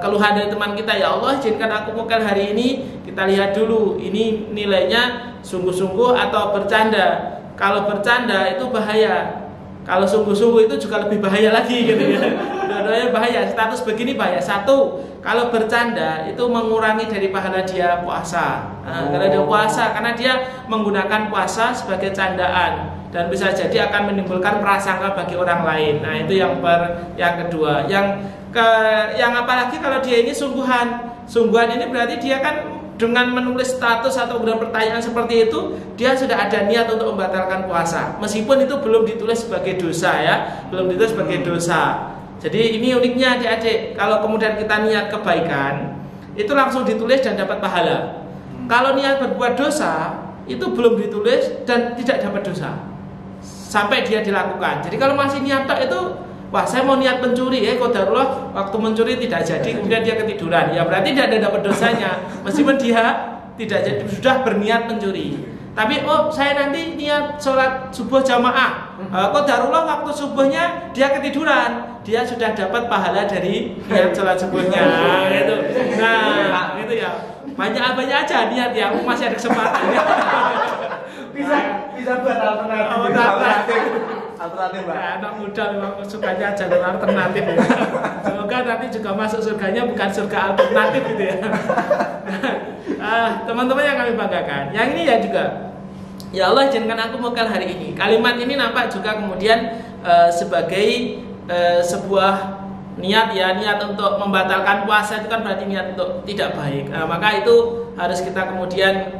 keluhan dari teman kita, ya Allah izinkan aku mukal hari ini, kita lihat dulu ini nilainya sungguh-sungguh atau bercanda. Kalau bercanda itu bahaya, kalau sungguh-sungguh itu juga lebih bahaya lagi gitu ya. Dua-duanya bahaya. Status begini bahaya. Satu, kalau bercanda itu mengurangi dari pahala dia puasa. Karena dia puasa, karena dia menggunakan puasa sebagai candaan dan bisa jadi akan menimbulkan prasangka bagi orang lain. Nah, itu yang kedua. Yang apalagi kalau dia ini sungguhan. Sungguhan ini berarti dia kan dengan menulis status atau kemudian pertanyaan seperti itu, dia sudah ada niat untuk membatalkan puasa. Meskipun itu belum ditulis sebagai dosa ya, belum ditulis sebagai dosa. Jadi ini uniknya adik-adik, kalau kemudian kita niat kebaikan, itu langsung ditulis dan dapat pahala. Kalau niat berbuat dosa, itu belum ditulis dan tidak dapat dosa sampai dia dilakukan. Jadi kalau masih niat tok itu, wah saya mau niat mencuri, qadarullah waktu mencuri tidak jadi, kemudian dia ketiduran, ya berarti tidak ada dapat dosanya, meskipun dia tidak jadi, sudah berniat mencuri. Tapi saya nanti niat sholat subuh jamaah, qadarullah waktu subuhnya dia ketiduran, dia sudah dapat pahala dari niat sholat subuhnya, gitu. Nah itu ya, banyak aja niat yang masih ada kesempatan. bisa buat alternatif. Alternatif, Pak. Ya, anak muda memang sukanya jalur alternatif ya. Semoga nanti juga masuk surganya bukan surga alternatif gitu ya. Teman-teman yang kami banggakan. Yang ini ya juga, ya Allah izinkan aku mukal hari ini. Kalimat ini nampak juga kemudian sebagai sebuah niat ya, niat untuk membatalkan puasa itu kan berarti niat untuk tidak baik. Maka itu harus kita kemudian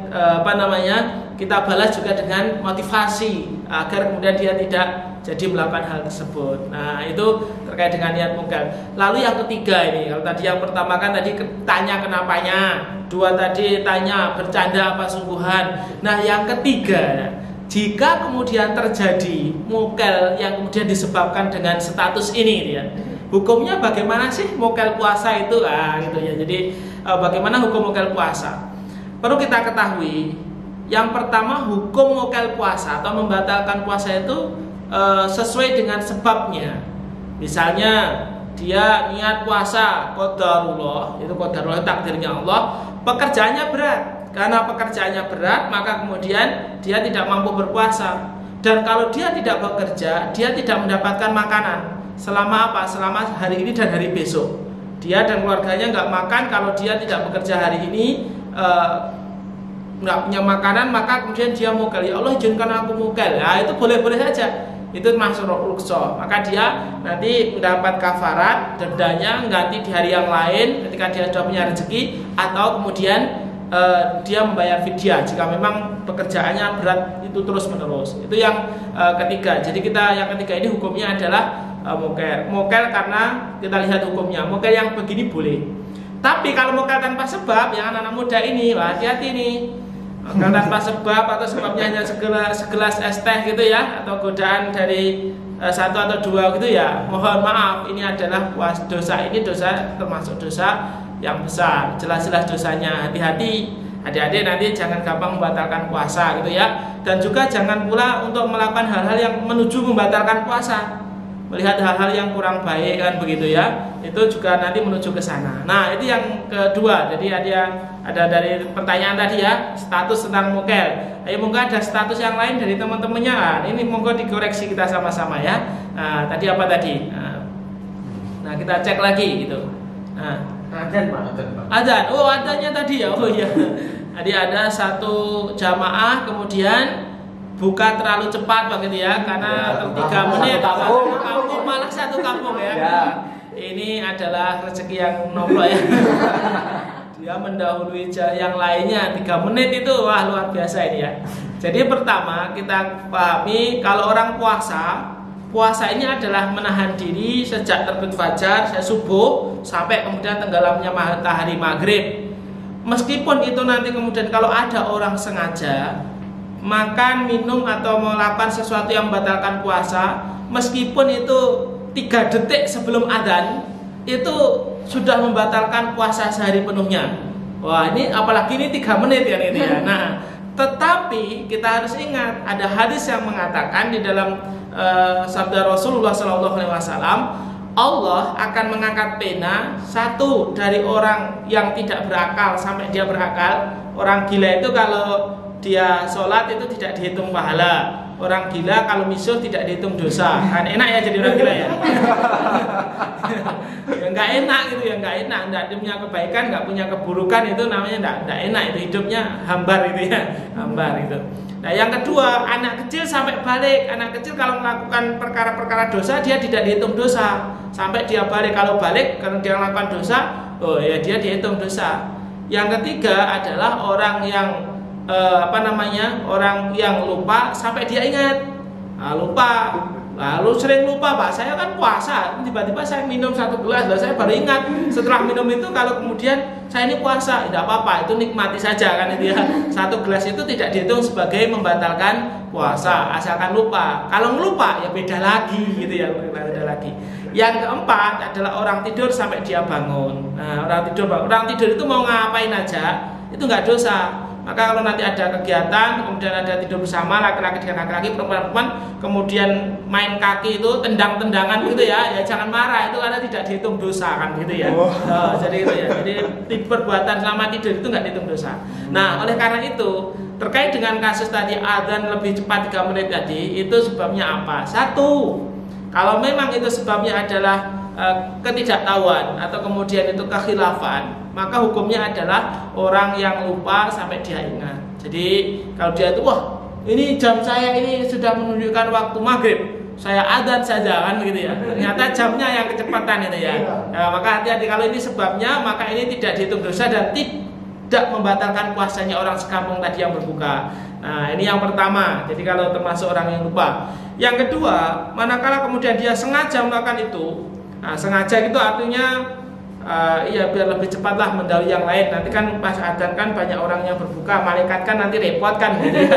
kita balas juga dengan motivasi agar kemudian dia tidak jadi melakukan hal tersebut. Nah itu terkait dengan niat mukal. Lalu yang ketiga ini, kalau tadi yang pertama kan tadi tanya kenapanya, dua tadi tanya bercanda apa sungguhan. Nah yang ketiga, jika kemudian terjadi mukal yang kemudian disebabkan dengan status ini ya, hukumnya bagaimana sih mukal puasa itu? Gitu ya. Jadi bagaimana hukum mukal puasa? Perlu kita ketahui, yang pertama hukum mukal puasa atau membatalkan puasa itu sesuai dengan sebabnya. Misalnya dia niat puasa qadarullah, itu qadarullah takdirnya Allah, pekerjaannya berat. Karena pekerjaannya berat, maka kemudian dia tidak mampu berpuasa. Dan kalau dia tidak bekerja, dia tidak mendapatkan makanan. Selama apa? Selama hari ini dan hari besok. Dia dan keluarganya nggak makan. Kalau dia tidak bekerja hari ini, nggak punya makanan, maka kemudian dia mukal. Ya Allah izinkan aku mukal. Nah itu boleh-boleh saja. Itu masuk rukso. Maka dia nanti mendapat kafarat, dendanya ganti di hari yang lain ketika dia sudah punya rezeki, atau kemudian dia membayar fidyah jika memang pekerjaannya berat itu terus menerus. Itu yang ketiga. Jadi yang ketiga ini hukumnya adalah mukal karena kita lihat hukumnya. Mukal yang begini boleh. Tapi kalau mukal tanpa sebab, yang anak-anak muda ini, hati-hati nih. Mukal tanpa sebab atau sebabnya hanya segelas es teh gitu ya, atau godaan dari satu atau dua gitu ya. Mohon maaf, ini adalah dosa, ini dosa termasuk dosa yang besar, jelas-jelas dosanya. Hati-hati, adik-adik nanti jangan gampang membatalkan puasa gitu ya. Dan juga jangan pula untuk melakukan hal-hal yang menuju membatalkan puasa, melihat hal-hal yang kurang baik kan begitu ya, itu juga nanti menuju ke sana. Nah itu yang kedua. Jadi ada dari pertanyaan tadi ya, status tentang mukal. Ayo monggo ada status yang lain dari teman-temannya. Ini monggo dikoreksi kita sama-sama ya. Nah tadi apa tadi? Nah kita cek lagi gitu. Nah Adzan Pak. Adzan. Oh adzannya tadi ya. Oh iya. Tadi ada satu jamaah kemudian buka terlalu cepat begitu ya, karena 3 menit kampung malah satu kampung ya. Ini adalah rezeki yang nomor ya. Dia mendahului yang lainnya 3 menit itu, wah luar biasa ini ya. Jadi pertama kita pahami kalau orang puasa ini adalah menahan diri sejak terbit fajar, subuh sampai kemudian tenggelamnya matahari maghrib. Meskipun itu nanti kemudian kalau ada orang sengaja makan, minum atau melakukan sesuatu yang membatalkan puasa, meskipun itu 3 detik sebelum adzan, itu sudah membatalkan puasa sehari penuhnya. Wah, ini apalagi ini 3 menit ya ini ya. Nah, tetapi kita harus ingat ada hadis yang mengatakan di dalam sabda Rasulullah SAW, Allah akan mengangkat pena satu dari orang yang tidak berakal sampai dia berakal. Orang gila itu kalau dia sholat itu tidak dihitung pahala. Orang gila kalau misuh tidak dihitung dosa. Kan enak ya jadi orang gila ya. Ya nggak enak gitu ya, nggak enak. Nggak punya kebaikan, nggak punya keburukan, itu namanya nggak enak. Itu hidupnya hambar itu ya, hambar itu. Nah yang kedua, anak kecil sampai balik. Anak kecil kalau melakukan perkara-perkara dosa, dia tidak dihitung dosa sampai dia balik. Kalau balik karena dia melakukan dosa, oh ya dia dihitung dosa. Yang ketiga adalah orang yang orang yang lupa sampai dia ingat. Nah, lupa, lalu sering lupa, Pak, saya kan puasa, tiba-tiba saya minum 1 gelas, lalu saya baru ingat setelah minum itu kalau kemudian saya ini puasa, tidak apa-apa, itu nikmati saja kan itu ya. 1 gelas itu tidak dihitung sebagai membatalkan puasa, asalkan lupa. Kalau ngelupa ya beda lagi gitu ya, beda lagi. Yang keempat adalah orang tidur sampai dia bangun. Nah, orang tidur itu mau ngapain aja itu nggak dosa. Maka kalau nanti ada kegiatan, kemudian ada tidur bersama laki-laki dengan laki-laki, perempuan-perempuan, kemudian main kaki itu tendang-tendangan gitu ya, ya jangan marah, itu karena tidak dihitung dosa kan gitu ya. Jadi itu ya. Jadi perbuatan selama tidur itu nggak dihitung dosa. Nah, oleh karena itu terkait dengan kasus tadi adzan lebih cepat 3 menit tadi, itu sebabnya apa? Satu, kalau memang itu sebabnya adalah ketidaktahuan atau kemudian itu kekhilafan, maka hukumnya adalah orang yang lupa sampai dia ingat. Jadi kalau dia itu wah ini jam saya ini sudah menunjukkan waktu maghrib, saya adzan saja kan gitu ya. Ternyata jamnya yang kecepatan itu ya. Nah, maka hati-hati kalau ini sebabnya, maka ini tidak dihitung dosa dan tidak membatalkan puasanya orang sekampung tadi yang berbuka. Nah ini yang pertama. Jadi kalau termasuk orang yang lupa. Yang kedua, manakala kemudian dia sengaja melakukan itu. Nah, sengaja itu artinya ya biar lebih cepatlah mendahului yang lain. Nanti kan pas adzan kan banyak orang yang berbuka, malaikat kan nanti repot kan gitu ya.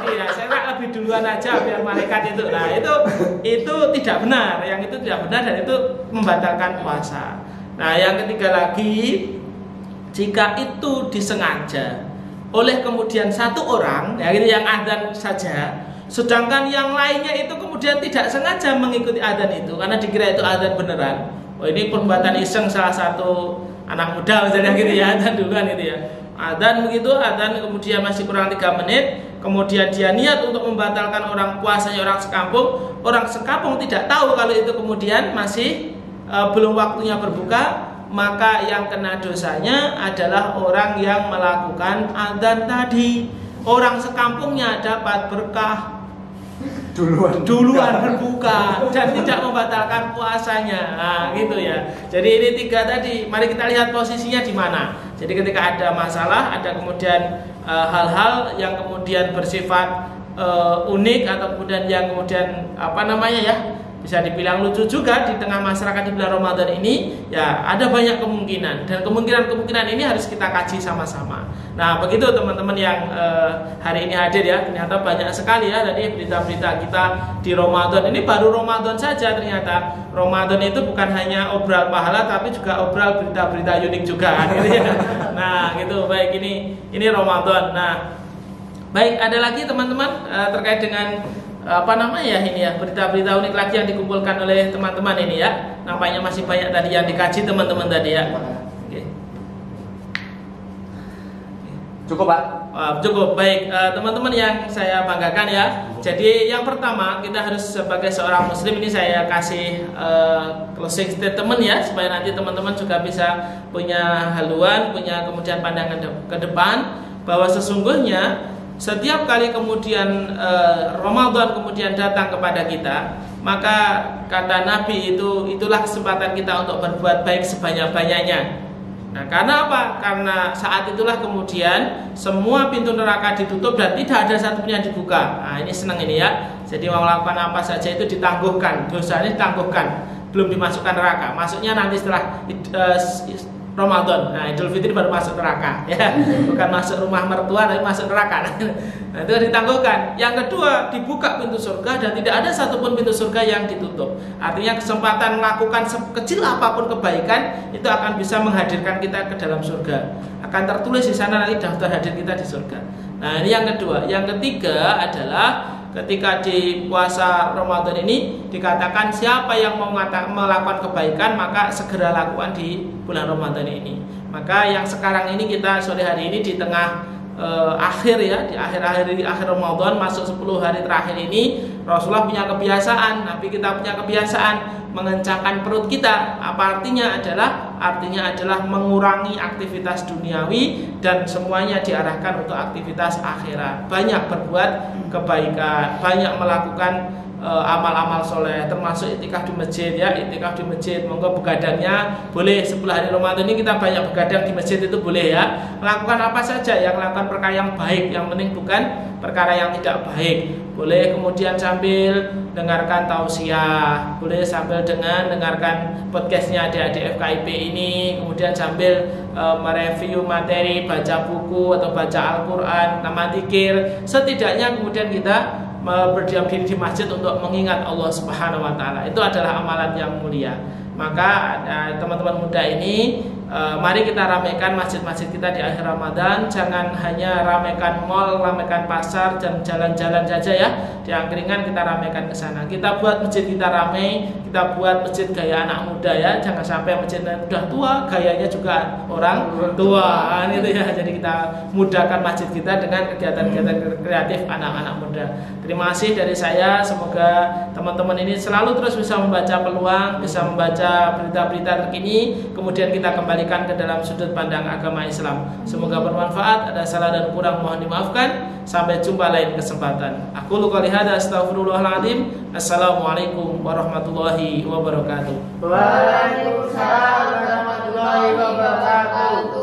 Jadi saya lebih duluan aja biar malaikat itu. Nah, itu tidak benar. Yang itu tidak benar dan itu membatalkan puasa. Nah, yang ketiga lagi, jika itu disengaja oleh kemudian 1 orang, ya gitu yang adzan saja, sedangkan yang lainnya itu kemudian tidak sengaja mengikuti adzan itu karena dikira itu adzan beneran. Oh ini perbuatan iseng salah satu anak muda misalnya gitu ya, adzan duluan gitu ya. Adzan begitu, adzan kemudian masih kurang 3 menit, kemudian dia niat untuk membatalkan orang puasanya orang sekampung. Orang sekampung tidak tahu kalau itu kemudian masih belum waktunya berbuka, maka yang kena dosanya adalah orang yang melakukan adzan tadi. Orang sekampungnya dapat berkah duluan berbuka dan tidak membatalkan puasanya. Nah, gitu ya. Jadi ini 3 tadi. Mari kita lihat posisinya di mana. Jadi ketika ada masalah, ada kemudian hal-hal yang kemudian bersifat unik atau kemudian yang kemudian bisa dibilang lucu juga di tengah masyarakat di bulan Ramadan ini, ya ada banyak kemungkinan dan kemungkinan ini harus kita kaji sama-sama. Nah begitu teman-teman yang hari ini hadir ya, ternyata banyak sekali ya tadi berita-berita kita di Ramadan. Ini baru Ramadan saja, ternyata Ramadan itu bukan hanya obral pahala tapi juga obral berita-berita unik juga gitu ya. Nah gitu, baik ini Ramadan. Nah baik, ada lagi teman-teman terkait dengan ini ya, berita-berita unik lagi yang dikumpulkan oleh teman-teman ini ya. Nampaknya masih banyak tadi yang dikaji teman-teman tadi ya. Oke. Cukup Pak? Cukup, baik teman-teman yang saya banggakan ya. Jadi yang pertama kita harus sebagai seorang muslim ini saya kasih closing statement ya, supaya nanti teman-teman juga bisa punya haluan, punya kemudian pandangan ke depan bahwa sesungguhnya setiap kali kemudian Ramadan kemudian datang kepada kita, maka kata Nabi itulah kesempatan kita untuk berbuat baik sebanyak-banyaknya. Nah, karena apa? Karena saat itulah kemudian semua pintu neraka ditutup dan tidak ada satupun yang dibuka. Nah, ini senang ini ya. Jadi mau melakukan apa saja itu ditangguhkan, dosanya ditangguhkan, belum dimasukkan neraka. Maksudnya nanti setelah Ramadan. Nah, Idul Fitri baru masuk neraka ya. Bukan masuk rumah mertua tapi masuk neraka. Nah, itu ditangguhkan. Yang kedua, dibuka pintu surga dan tidak ada satupun pintu surga yang ditutup. Artinya kesempatan melakukan sekecil apapun kebaikan itu akan bisa menghadirkan kita ke dalam surga. Akan tertulis di sana nanti daftar hadir kita di surga. Nah, ini yang kedua. Yang ketiga adalah ketika di puasa Ramadan ini dikatakan siapa yang mau melakukan kebaikan maka segera lakukan di bulan Ramadan ini. Maka yang sekarang ini kita sore hari ini di tengah akhir ya, di akhir Ramadan masuk 10 hari terakhir ini, Rasulullah punya kebiasaan, Nabi kita punya kebiasaan mengencangkan perut kita. Apa artinya adalah mengurangi aktivitas duniawi dan semuanya diarahkan untuk aktivitas akhirat. Banyak berbuat kebaikan, banyak melakukan amal-amal soleh, termasuk itikaf di masjid ya. Itikaf di masjid, monggo begadangnya boleh 10 hari Ramadan ini kita banyak begadang di masjid, itu boleh ya. Melakukan apa saja yang melakukan perkara yang baik, yang penting bukan perkara yang tidak baik. Boleh kemudian sambil dengarkan tausiah, boleh sambil dengarkan podcastnya adik-adik FKIP ini, kemudian sambil mereview materi, baca buku atau baca Al-Quran, nama dzikir. Setidaknya kemudian kita berdiam diri di masjid untuk mengingat Allah Subhanahu wa taala. Itu adalah amalan yang mulia. Maka teman-teman muda ini mari kita ramaikan masjid-masjid kita di akhir Ramadan. Jangan hanya ramaikan mall, ramaikan pasar dan jalan-jalan saja ya. Di angkringan kita ramaikan ke sana. Kita buat masjid kita ramai, kita buat masjid gaya anak muda ya. Jangan sampai masjid udah tua gayanya juga orang tua gitu ya. Jadi kita mudahkan masjid kita dengan kegiatan-kegiatan kreatif anak-anak muda. Terima kasih dari saya. Semoga teman-teman ini selalu terus bisa membaca peluang, bisa membaca berita-berita terkini, kemudian kita kembalikan ke dalam sudut pandang agama Islam. Semoga bermanfaat. Ada salah dan kurang mohon dimaafkan. Sampai jumpa lain kesempatan. Aku qouli hadza astaghfirullahaladzim. Assalamualaikum warahmatullahi wabarakatuh. Waalaikumsalam warahmatullahi wabarakatuh.